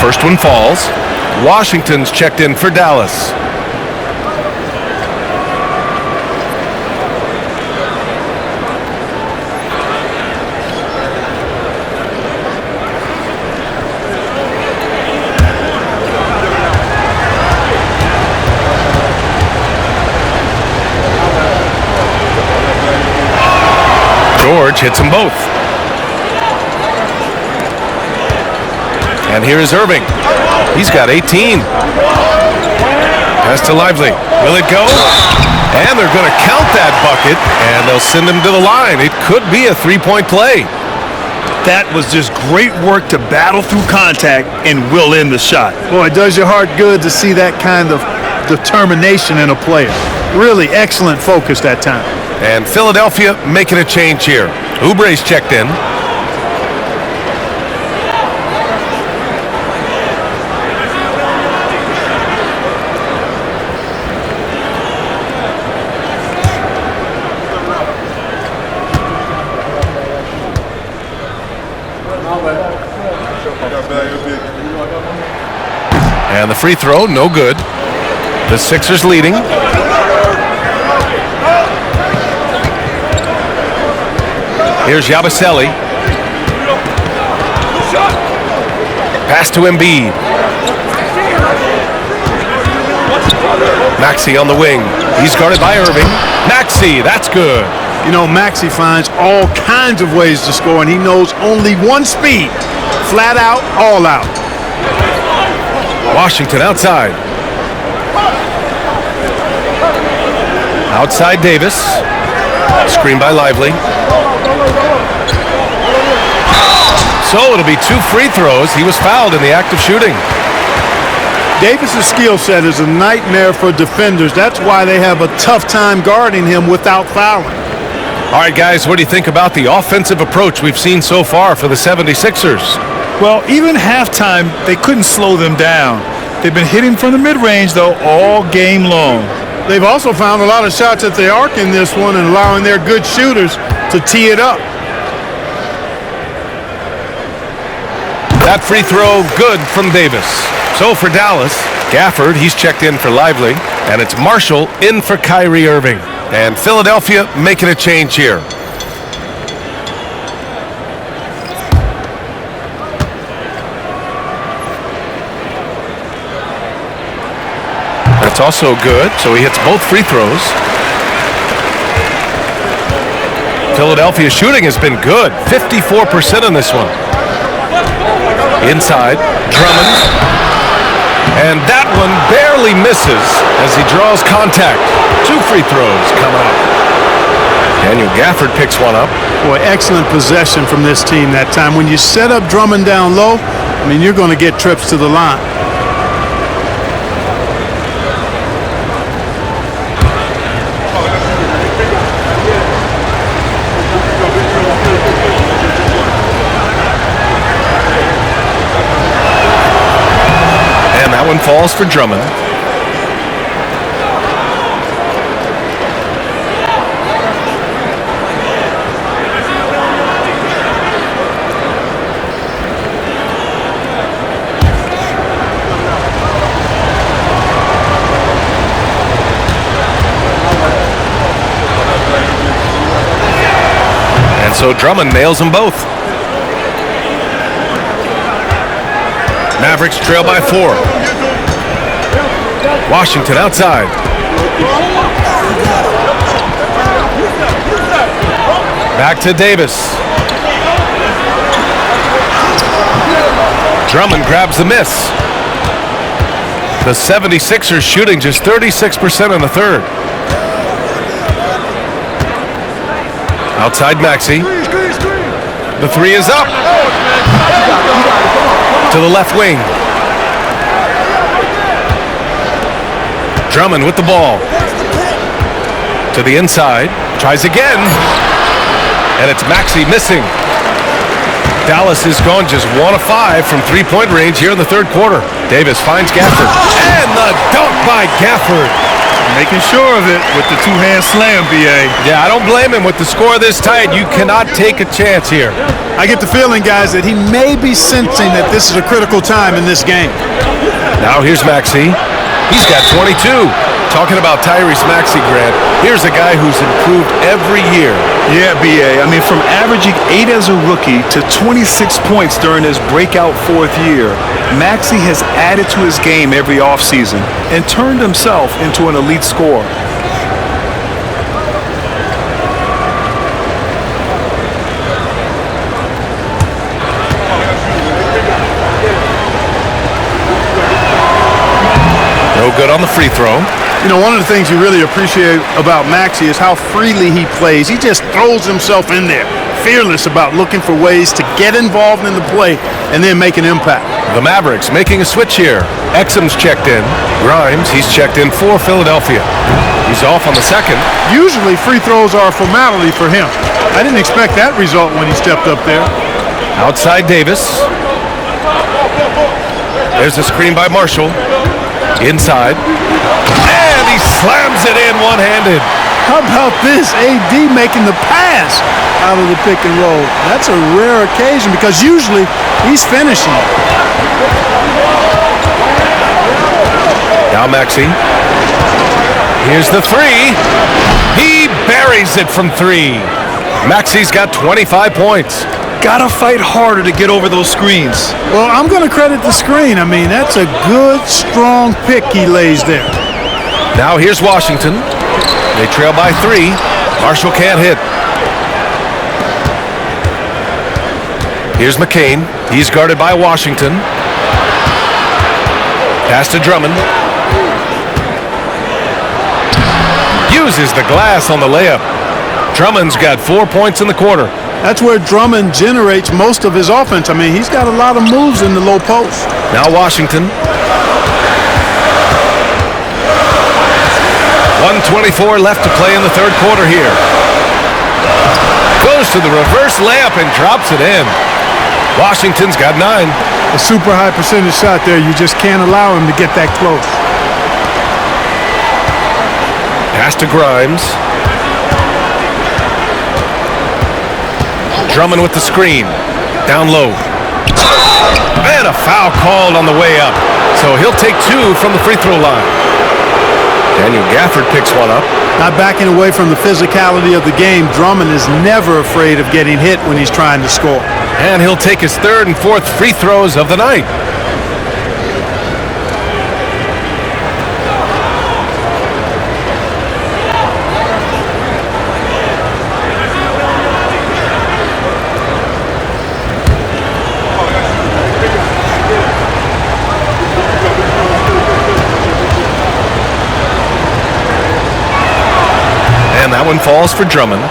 First one falls. Washington's checked in for Dallas. George hits them both. And here is Irving. He's got 18. Pass to Lively. Will it go? And they're going to count that bucket, and they'll send him to the line. It could be a three-point play. That was just great work to battle through contact and will in the shot. Boy, it does your heart good to see that kind of determination in a player. Really excellent focus that time. And Philadelphia making a change here. Oubre's checked in. And the free throw, no good. The Sixers leading. Here's Yabusele. Pass to Embiid. Maxey on the wing. He's guarded by Irving. Maxey, that's good. You know, Maxey finds all kinds of ways to score, and he knows only one speed. Flat out, all out. Outside Davis. Screen by Lively. So it'll be 2 free throws. He was fouled in the act of shooting. Davis's skill set is a nightmare for defenders. That's why they have a tough time guarding him without fouling. All right, guys, what do you think about the offensive approach we've seen so far for the 76ers? Well, even halftime, they couldn't slow them down. They've been hitting from the mid-range, though, all game long. They've also found a lot of shots at the arc in this one and allowing their good shooters to tee it up. That free throw good from Davis. So for Dallas, Gafford, he's checked in for Lively, and it's Marshall in for Kyrie Irving. And Philadelphia making a change here. That's also good, so he hits both free throws. Philadelphia's shooting has been good, 54% in this one. Inside, Drummond. And that one barely misses as he draws contact. 2 free throws coming up. Daniel Gafford picks one up. Boy, excellent possession from this team that time. When you set up Drummond down low, I mean, you're going to get trips to the line. One falls for Drummond. And so Drummond nails them both. Mavericks trail by 4. Washington outside. Back to Davis. Drummond grabs the miss. The 76ers shooting just 36% in the third. Outside Maxey. The 3 is up. To the left wing. Drummond with the ball. To the inside. Tries again. And it's Maxey missing. Dallas is going just 1 of 5 from 3-point range here in the third quarter. Davis finds Gafford. And the dunk by Gafford. Making sure of it with the 2-hand slam, B.A. Yeah, I don't blame him with the score this tight. You cannot take a chance here. I get the feeling, guys, that he may be sensing that this is a critical time in this game. Now here's Maxey. He's got 22. Talking about Tyrese Maxey, Grant, here's a guy who's improved every year. Yeah, B.A. I mean, from averaging 8 as a rookie to 26 points during his breakout 4th year, Maxey has added to his game every offseason and turned himself into an elite scorer. No good on the free throw. You know, one of the things you really appreciate about Maxey is how freely he plays. He just throws himself in there, fearless about looking for ways to get involved in the play and then make an impact. The Mavericks making a switch here. Exum's checked in. Grimes, he's checked in for Philadelphia. He's off on the second. Usually free throws are a formality for him. I didn't expect that result when he stepped up there. Outside Davis. There's a screen by Marshall. Inside. And he slams it in one-handed. How about this? AD making the pass out of the pick and roll. That's a rare occasion because usually he's finishing. Now Maxey. Here's the 3. He buries it from 3. Maxey's got 25 points. Gotta fight harder to get over those screens. Well, I'm going to credit the screen. I mean, that's a good, strong pick he lays there. Now here's Washington. They trail by 3. Marshall can't hit. Here's McCain. He's guarded by Washington. Pass to Drummond. uses the glass on the layup. Drummond's got 4 points in the quarter. That's where Drummond generates most of his offense. I mean, he's got a lot of moves in the low post. Now Washington. 1:24 left to play in the third quarter here. Goes to the reverse layup and drops it in. Washington's got 9. A super high percentage shot there. You just can't allow him to get that close. Pass to Grimes. Drummond with the screen. Down low. And a foul called on the way up. So he'll take 2 from the free throw line. Daniel Gafford picks one up. Not backing away from the physicality of the game. Drummond is never afraid of getting hit when he's trying to score. And he'll take his 3rd and 4th free throws of the night. And that one falls for Drummond.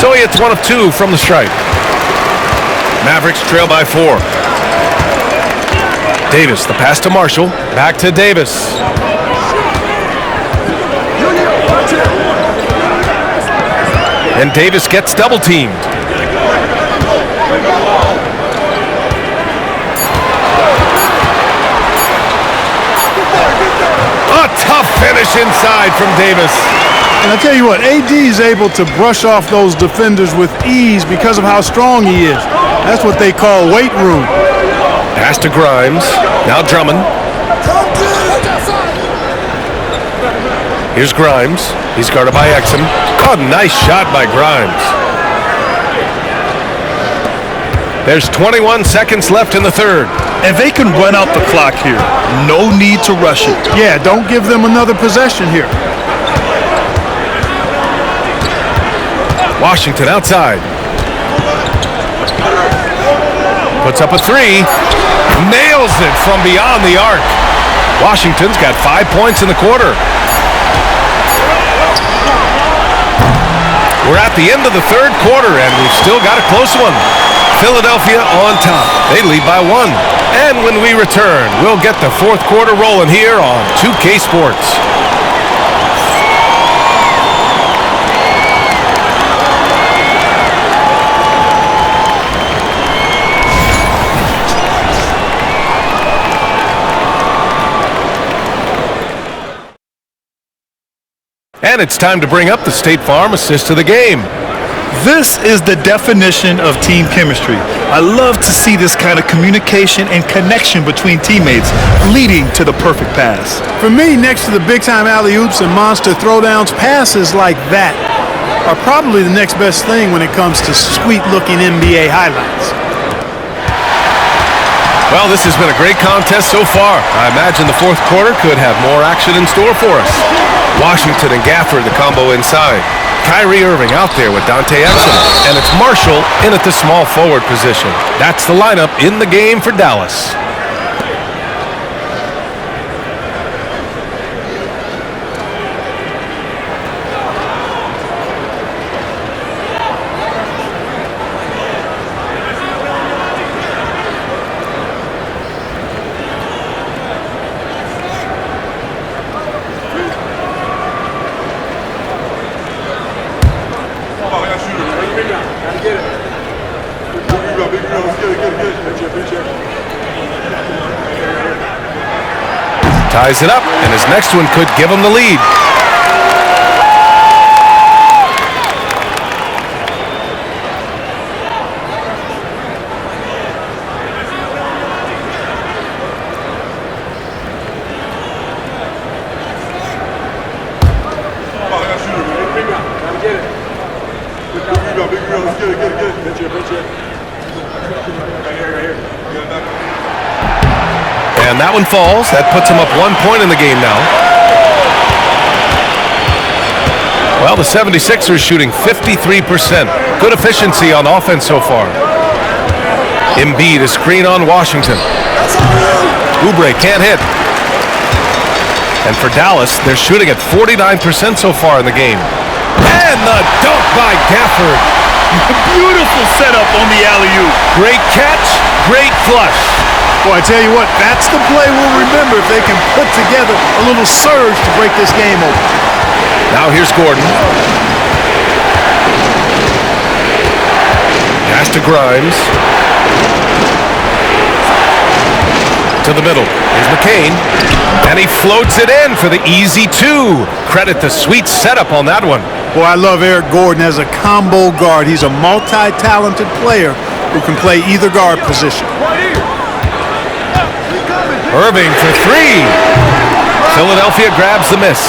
So he hits 1 of 2 from the stripe. Mavericks trail by 4. Davis, the pass to Marshall. Back to Davis. And Davis gets double teamed. A tough finish inside from Davis. And I tell you what, AD is able to brush off those defenders with ease because of how strong he is. That's what they call weight room. Pass to Grimes. Now Drummond. Here's Grimes. He's guarded by Exum. Oh, nice shot by Grimes. There's 21 seconds left in the third. And they can run out the clock here. No need to rush it. Yeah, don't give them another possession here. Washington outside. Puts up a 3. Nails it from beyond the arc. Washington's got 5 points in the quarter. We're at the end of the third quarter, and we've still got a close one. Philadelphia on top. They lead by 1. And when we return, we'll get the fourth quarter rolling here on 2K Sports. And it's time to bring up the State Farm assist of the game. This is the definition of team chemistry. I love to see this kind of communication and connection between teammates leading to the perfect pass. For me, next to the big-time alley-oops and monster throwdowns, passes like that are probably the next best thing when it comes to sweet-looking NBA highlights. Well, this has been a great contest so far. I imagine the fourth quarter could have more action in store for us. Washington and Gafford, the combo inside. Kyrie Irving out there with Dante Exum. And it's Marshall in at the small forward position. That's the lineup in the game for Dallas. Ties it up, and his next one could give him the lead. And that one falls. That puts him up 1 point in the game now. Well, the 76ers shooting 53%. Good efficiency on offense so far. Embiid is screen on Washington. Oubre can't hit. And for Dallas, they're shooting at 49% so far in the game. And the dunk by Gafford. Beautiful setup on the alley-oop. Great catch, great flush. Boy, I tell you what, that's the play we'll remember if they can put together a little surge to break this game open. Now here's Gordon. Pass to Grimes. To the middle. Here's McCain. And he floats it in for the easy two. Credit the sweet setup on that one. Boy, I love Eric Gordon as a combo guard. He's a multi-talented player who can play either guard position. Irving for three. Philadelphia grabs the miss.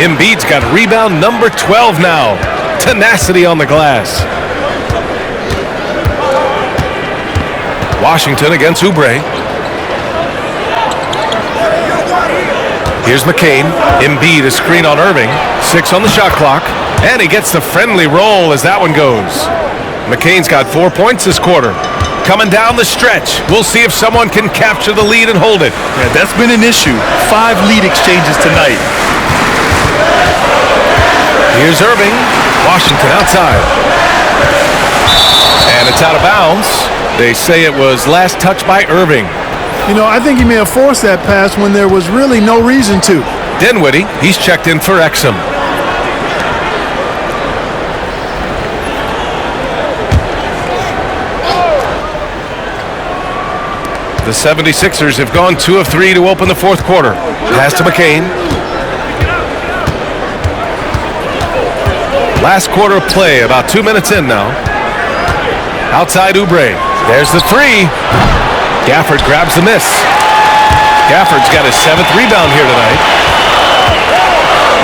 Embiid's got rebound number 12 now. Tenacity on the glass. Washington against Oubre. Here's McCain. Embiid is screen on Irving. 6 on the shot clock. And he gets the friendly roll as that one goes. McCain's got 4 points this quarter. Coming down the stretch. We'll see if someone can capture the lead and hold it. Yeah, that's been an issue. 5 lead exchanges tonight. Here's Irving. Washington outside. And it's out of bounds. They say it was last touched by Irving. You know, I think he may have forced that pass when there was really no reason to. Dinwiddie, he's checked in for Exum. The 76ers have gone 2 of 3 to open the fourth quarter. Pass to McCain. Last quarter of play, about 2 minutes in now. Outside Oubre. There's the three. Gafford grabs the miss. Gafford's got his 7th rebound here tonight.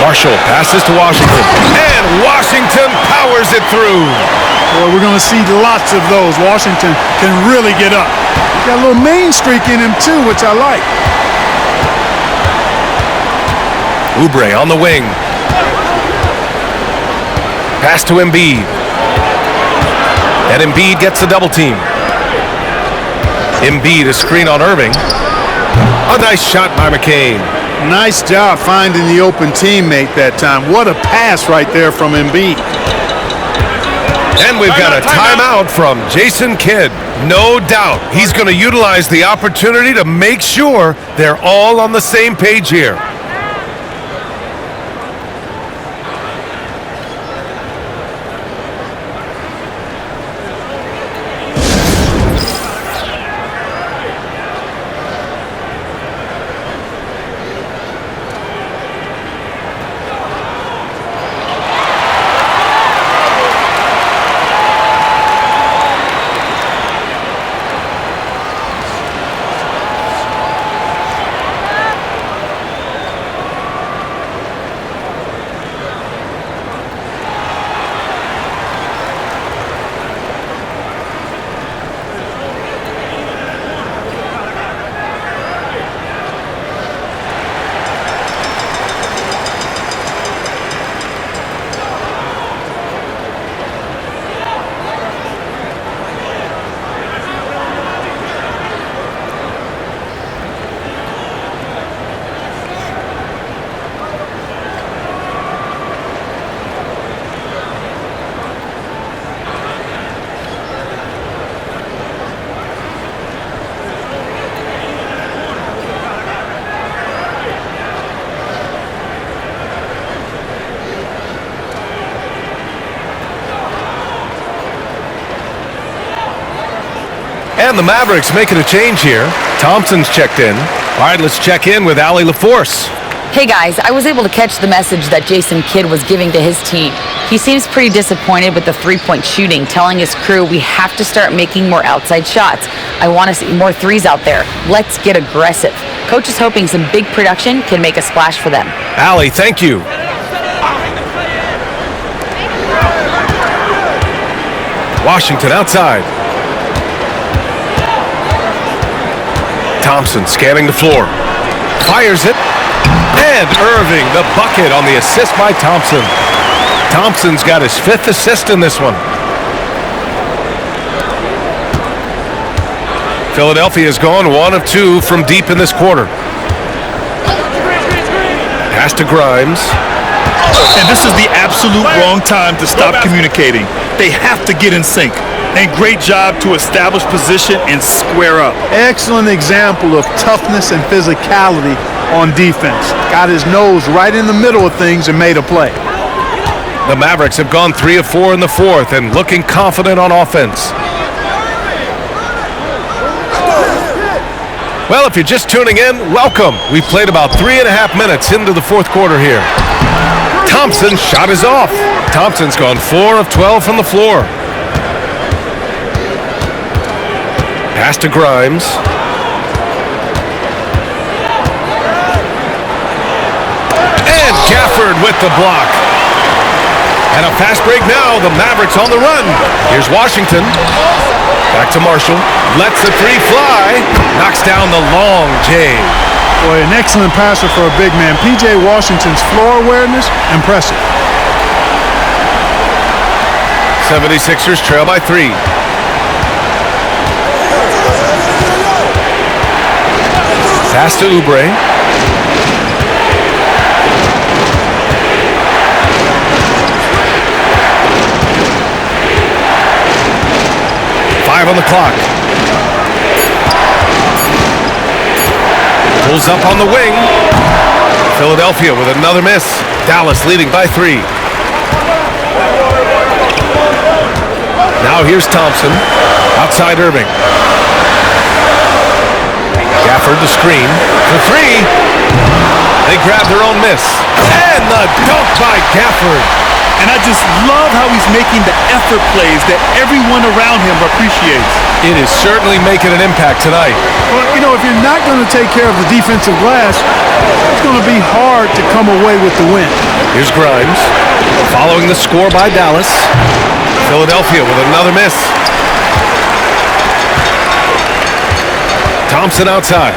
Marshall passes to Washington. And Washington powers it through. Boy, we're going to see lots of those. Washington can really get up. He's got a little main streak in him too, which I like. Oubre on the wing. Pass to Embiid. And Embiid gets the double team. Embiid is screen on Irving. A nice shot by McCain. Nice job finding the open teammate that time. What a pass right there from Embiid. And we've got a timeout from Jason Kidd. No doubt he's going to utilize the opportunity to make sure they're all on the same page here. And the Mavericks making a change here. Thompson's checked in. All right, let's check in with Allie LaForce. Hey guys, I was able to catch the message that Jason Kidd was giving to his team. He seems pretty disappointed with the three-point shooting, telling his crew we have to start making more outside shots. I want to see more threes out there. Let's get aggressive. Coach is hoping some big production can make a splash for them. Allie, thank you. Washington outside. Thompson scanning the floor. Fires it. And Irving, the bucket on the assist by Thompson. Thompson's got his 5th assist in this one. Philadelphia's gone 1 of 2 from deep in this quarter. Pass to Grimes. And this is the absolute wrong time to stop communicating. They have to get in sync. And great job to establish position and square up. Excellent example of toughness and physicality on defense. Got his nose right in the middle of things and made a play. The Mavericks have gone 3 of 4 in the 4th and looking confident on offense. Well, if you're just tuning in, welcome. We've played about 3.5 minutes into the 4th quarter here. Thompson's shot is off. Thompson's gone 4 of 12 from the floor. Pass to Grimes. And Gafford with the block. And a fast break now. The Mavericks on the run. Here's Washington. Back to Marshall. Lets the 3 fly. Knocks down the long J. Boy, an excellent passer for a big man. P.J. Washington's floor awareness, impressive. 76ers trail by 3. Pass to Oubre. On the clock. Pulls up on the wing. Philadelphia with another miss. Dallas leading by 3. Now here's Thompson. Outside Irving. Gafford the screen. For 3. They grab their own miss. And the dunk by Gafford. And I just love how he's making the effort plays that everyone around him appreciates. It is certainly making an impact tonight. Well, you know, if you're not going to take care of the defensive glass, it's going to be hard to come away with the win. Here's Grimes. Following the score by Dallas. Philadelphia with another miss. Thompson outside.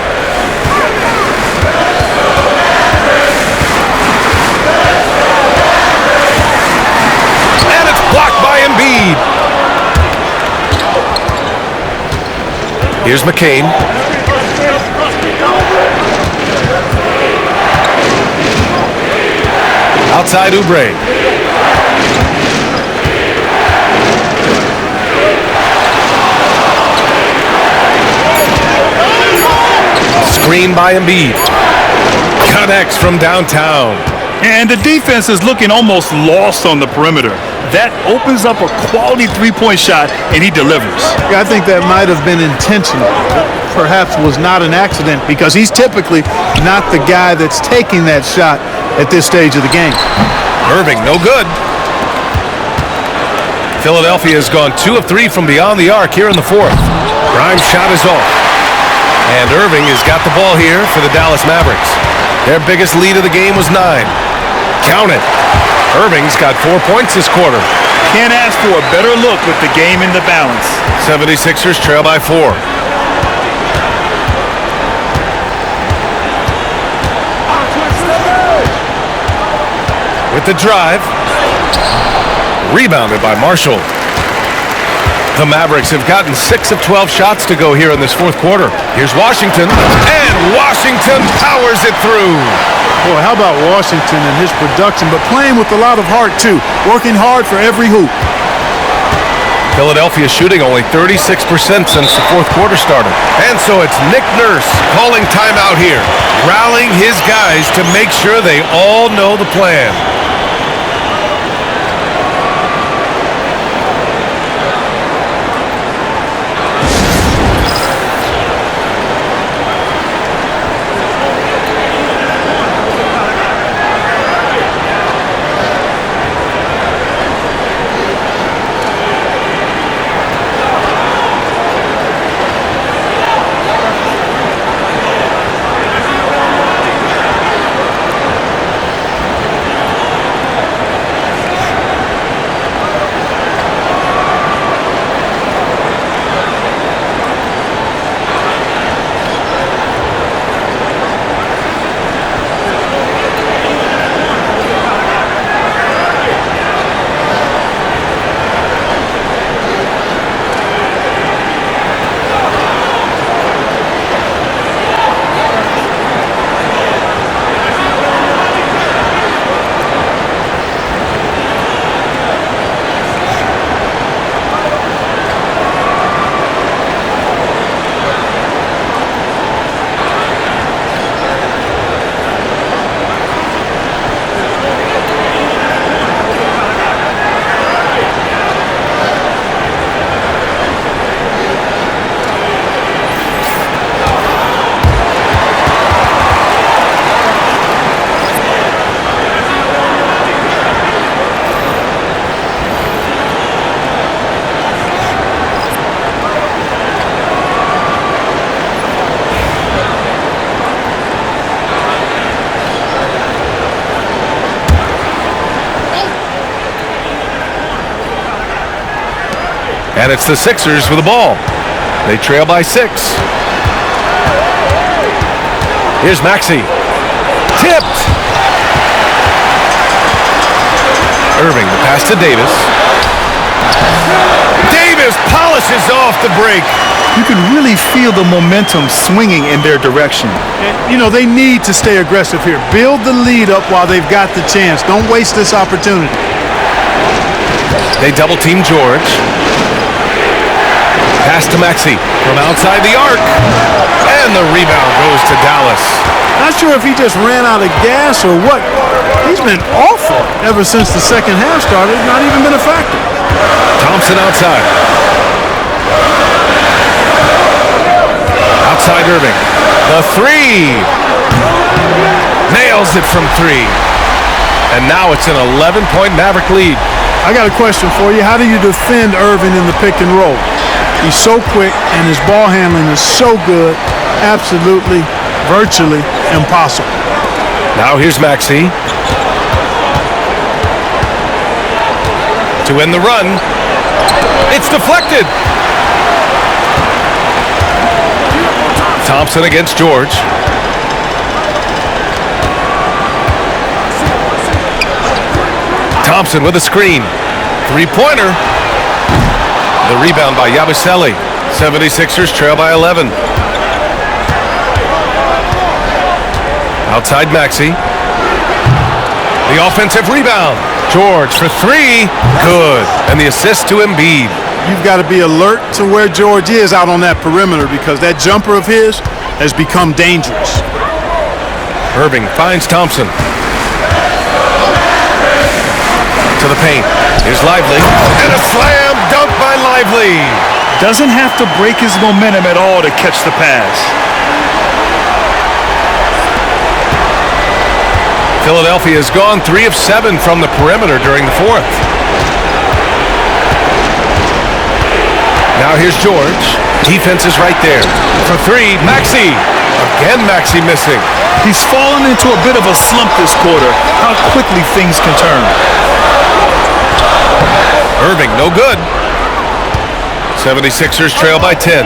Blocked by Embiid. Here's McCain. Outside Oubre. Screen by Embiid. Connects from downtown. And the defense is looking almost lost on the perimeter. That opens up a quality three-point shot, and he delivers. Yeah, I think that might have been intentional. Perhaps was not an accident because he's typically not the guy that's taking that shot at this stage of the game. Irving, no good. Philadelphia has gone 2 of 3 from beyond the arc here in the 4th. Grimes' shot is off. And Irving has got the ball here for the Dallas Mavericks. Their biggest lead of the game was 9. Count it. Irving's got 4 points this quarter. Can't ask for a better look with the game in the balance. 76ers trail by 4. With the drive. Rebounded by Marshall. The Mavericks have gotten 6 of 12 shots to go here in this 4th quarter. Here's Washington. And Washington powers it through. Boy, how about Washington and his production, but playing with a lot of heart, too. Working hard for every hoop. Philadelphia shooting only 36% since the 4th quarter started. And so it's Nick Nurse calling timeout here, rallying his guys to make sure they all know the plan. And it's the Sixers with the ball. They trail by 6. Here's Maxey. Tipped. Irving, the pass to Davis. Davis polishes off the break. You can really feel the momentum swinging in their direction. And, you know, they need to stay aggressive here. Build the lead up while they've got the chance. Don't waste this opportunity. They double team George. Pass to Maxey from outside the arc. And the rebound goes to Dallas. Not sure if he just ran out of gas or what. He's been awful ever since the second half started. Not even been a factor. Thompson outside. Outside Irving. The 3. Nails it from 3. And now it's an 11-point Maverick lead. I got a question for you. How do you defend Irving in the pick and roll? He's so quick and his ball handling is so good. Absolutely, virtually impossible. Now here's Maxey. To end the run. It's deflected. Thompson against George. Thompson with a screen. 3-pointer. The rebound by Yabusele. 76ers trail by 11. Outside Maxey. The offensive rebound. George for 3. Good. And the assist to Embiid. You've got to be alert to where George is out on that perimeter because that jumper of his has become dangerous. Irving finds Thompson. To the paint. Here's Lively. And a slam dunk by Lively. Doesn't have to break his momentum at all to catch the pass. Philadelphia has gone 3 of 7 from the perimeter during the 4th. Now here's George. Defense is right there. For 3, Maxey. Again, Maxey missing. He's fallen into a bit of a slump this quarter. How quickly things can turn. Irving, no good. 76ers trail by 10.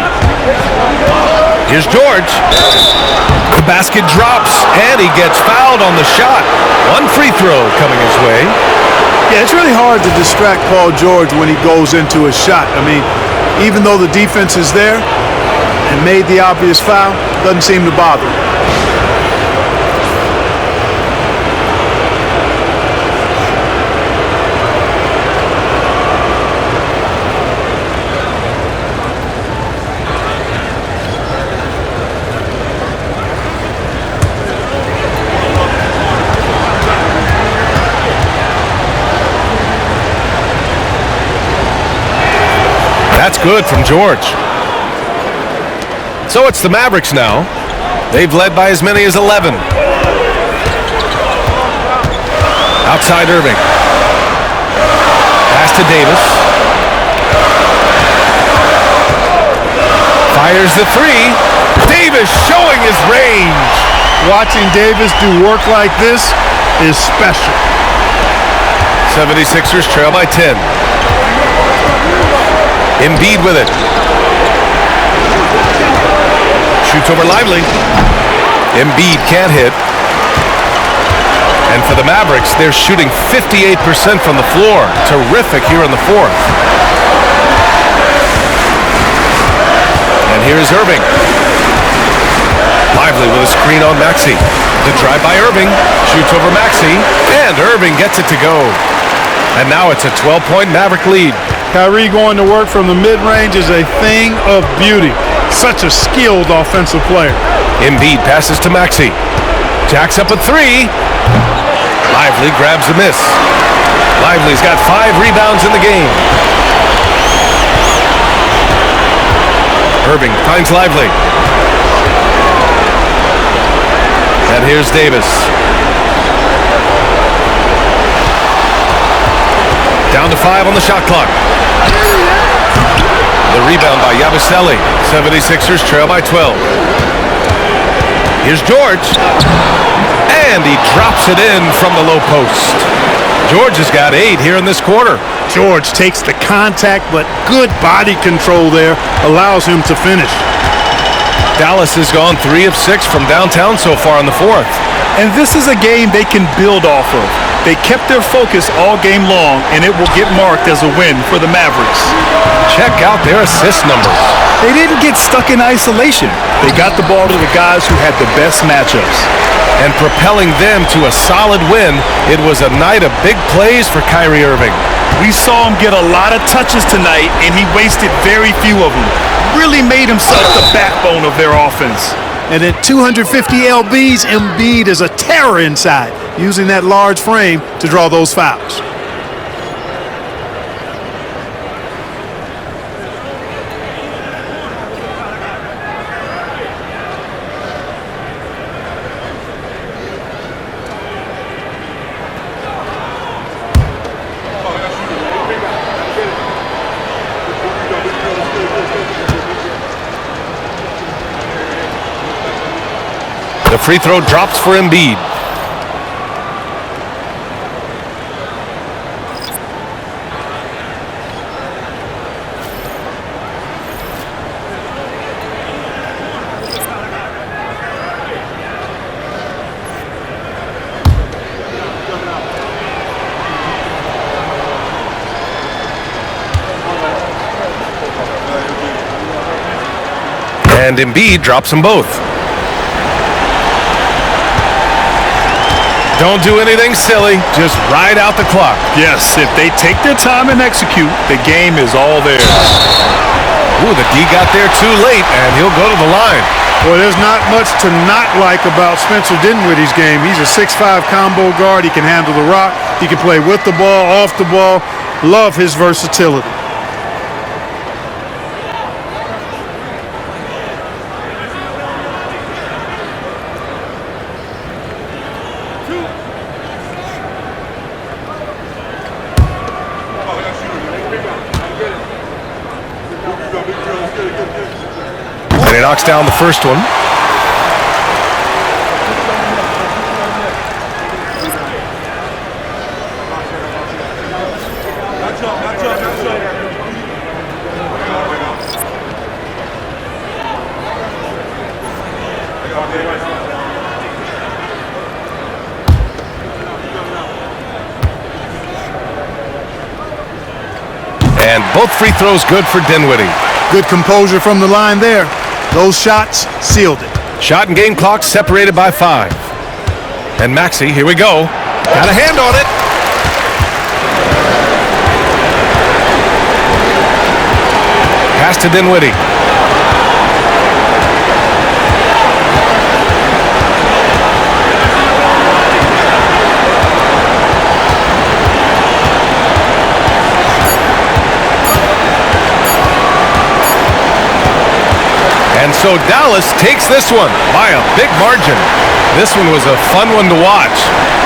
Here's George. The basket drops, and he gets fouled on the shot. 1 free throw coming his way. Yeah, it's really hard to distract Paul George when he goes into a shot. I mean, even though the defense is there and made the obvious foul, doesn't seem to bother him. That's good from George. So it's the Mavericks now. They've led by as many as 11. Outside Irving. Pass to Davis. Fires the 3. Davis showing his range. Watching Davis do work like this is special. 76ers trail by 10. Embiid with it. Shoots over Lively. Embiid can't hit. And for the Mavericks, they're shooting 58% from the floor. Terrific here in the 4th. And here's Irving. Lively with a screen on Maxey. The drive by Irving. Shoots over Maxey. And Irving gets it to go. And now it's a 12-point Maverick lead. Kyrie going to work from the mid-range is a thing of beauty. Such a skilled offensive player. Embiid passes to Maxey. Jacks up a 3. Lively grabs a miss. Lively's got 5 rebounds in the game. Irving finds Lively. And here's Davis. Down to 5 on the shot clock. The rebound by Yabusele. 76ers trail by 12. Here's George. And he drops it in from the low post. George has got 8 here in this quarter. George takes the contact, but good body control there allows him to finish. Dallas has gone 3 of 6 from downtown so far in the 4th. And this is a game they can build off of. They kept their focus all game long, and it will get marked as a win for the Mavericks. Check out their assist numbers. They didn't get stuck in isolation. They got the ball to the guys who had the best matchups. And propelling them to a solid win, it was a night of big plays for Kyrie Irving. We saw him get a lot of touches tonight, and he wasted very few of them. Really made himself the backbone of their offense. And at 250 lbs, Embiid is a terror inside, using that large frame to draw those fouls. The free throw drops for Embiid. And Embiid drops them both. Don't do anything silly, just ride out the clock. Yes, if they take their time and execute, the game is all theirs. Ooh, the D got there too late, and he'll go to the line. Well, there's not much to not like about Spencer Dinwiddie's game. He's a 6'5" combo guard. He can handle the rock. He can play with the ball, off the ball. Love his versatility. And he knocks down the first one. And both free throws good for Dinwiddie. Good composure from the line there. Those shots sealed it. Shot and game clock separated by 5. And Maxey, here we go. Got a hand on it. Pass to Dinwiddie. And so Dallas takes this one by a big margin. This one was a fun one to watch.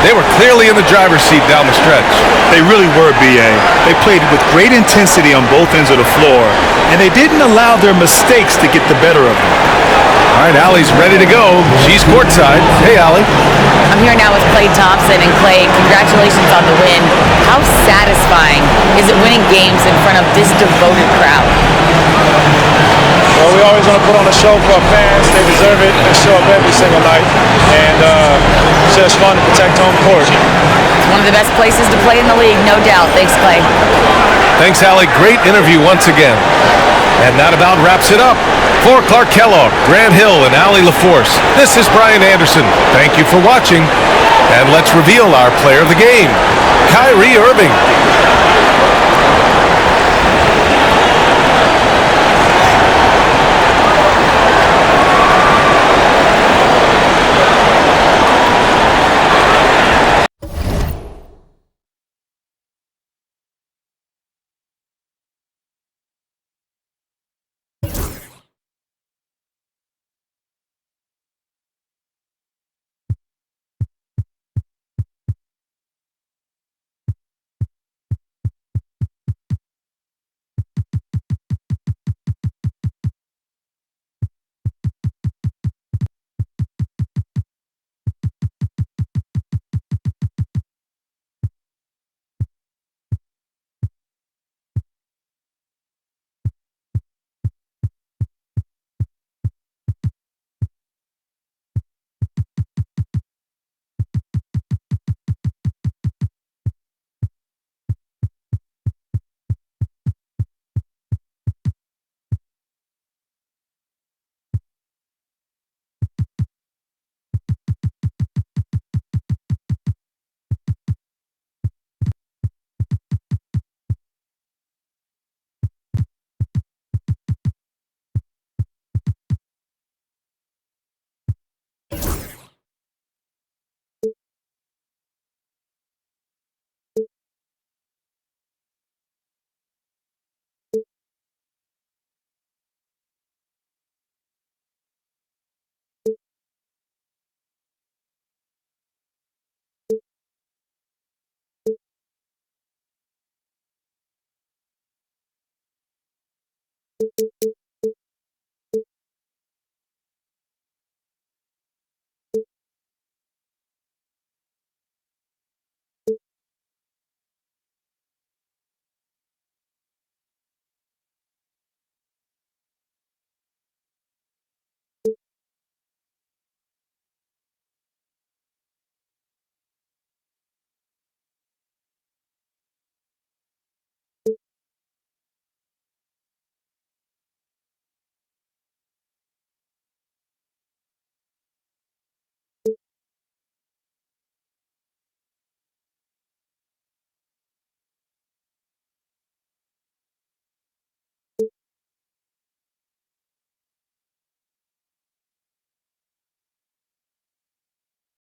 They were clearly in the driver's seat down the stretch. They really were, B.A. They played with great intensity on both ends of the floor, and they didn't allow their mistakes to get the better of them. All right, Allie's ready to go. She's courtside. Hey, Allie. I'm here now with Klay Thompson. And Klay, congratulations on the win. How satisfying is it winning games in front of this devoted crowd? Well, we always want to put on a show for our fans. They deserve it. They show up every single night. And it's just fun to protect home court. It's one of the best places to play in the league, no doubt. Thanks, Klay. Thanks, Allie. Great interview once again. And that about wraps it up. For Clark Kellogg, Grant Hill, and Allie LaForce, this is Brian Anderson. Thank you for watching. And let's reveal our player of the game, Kyrie Irving.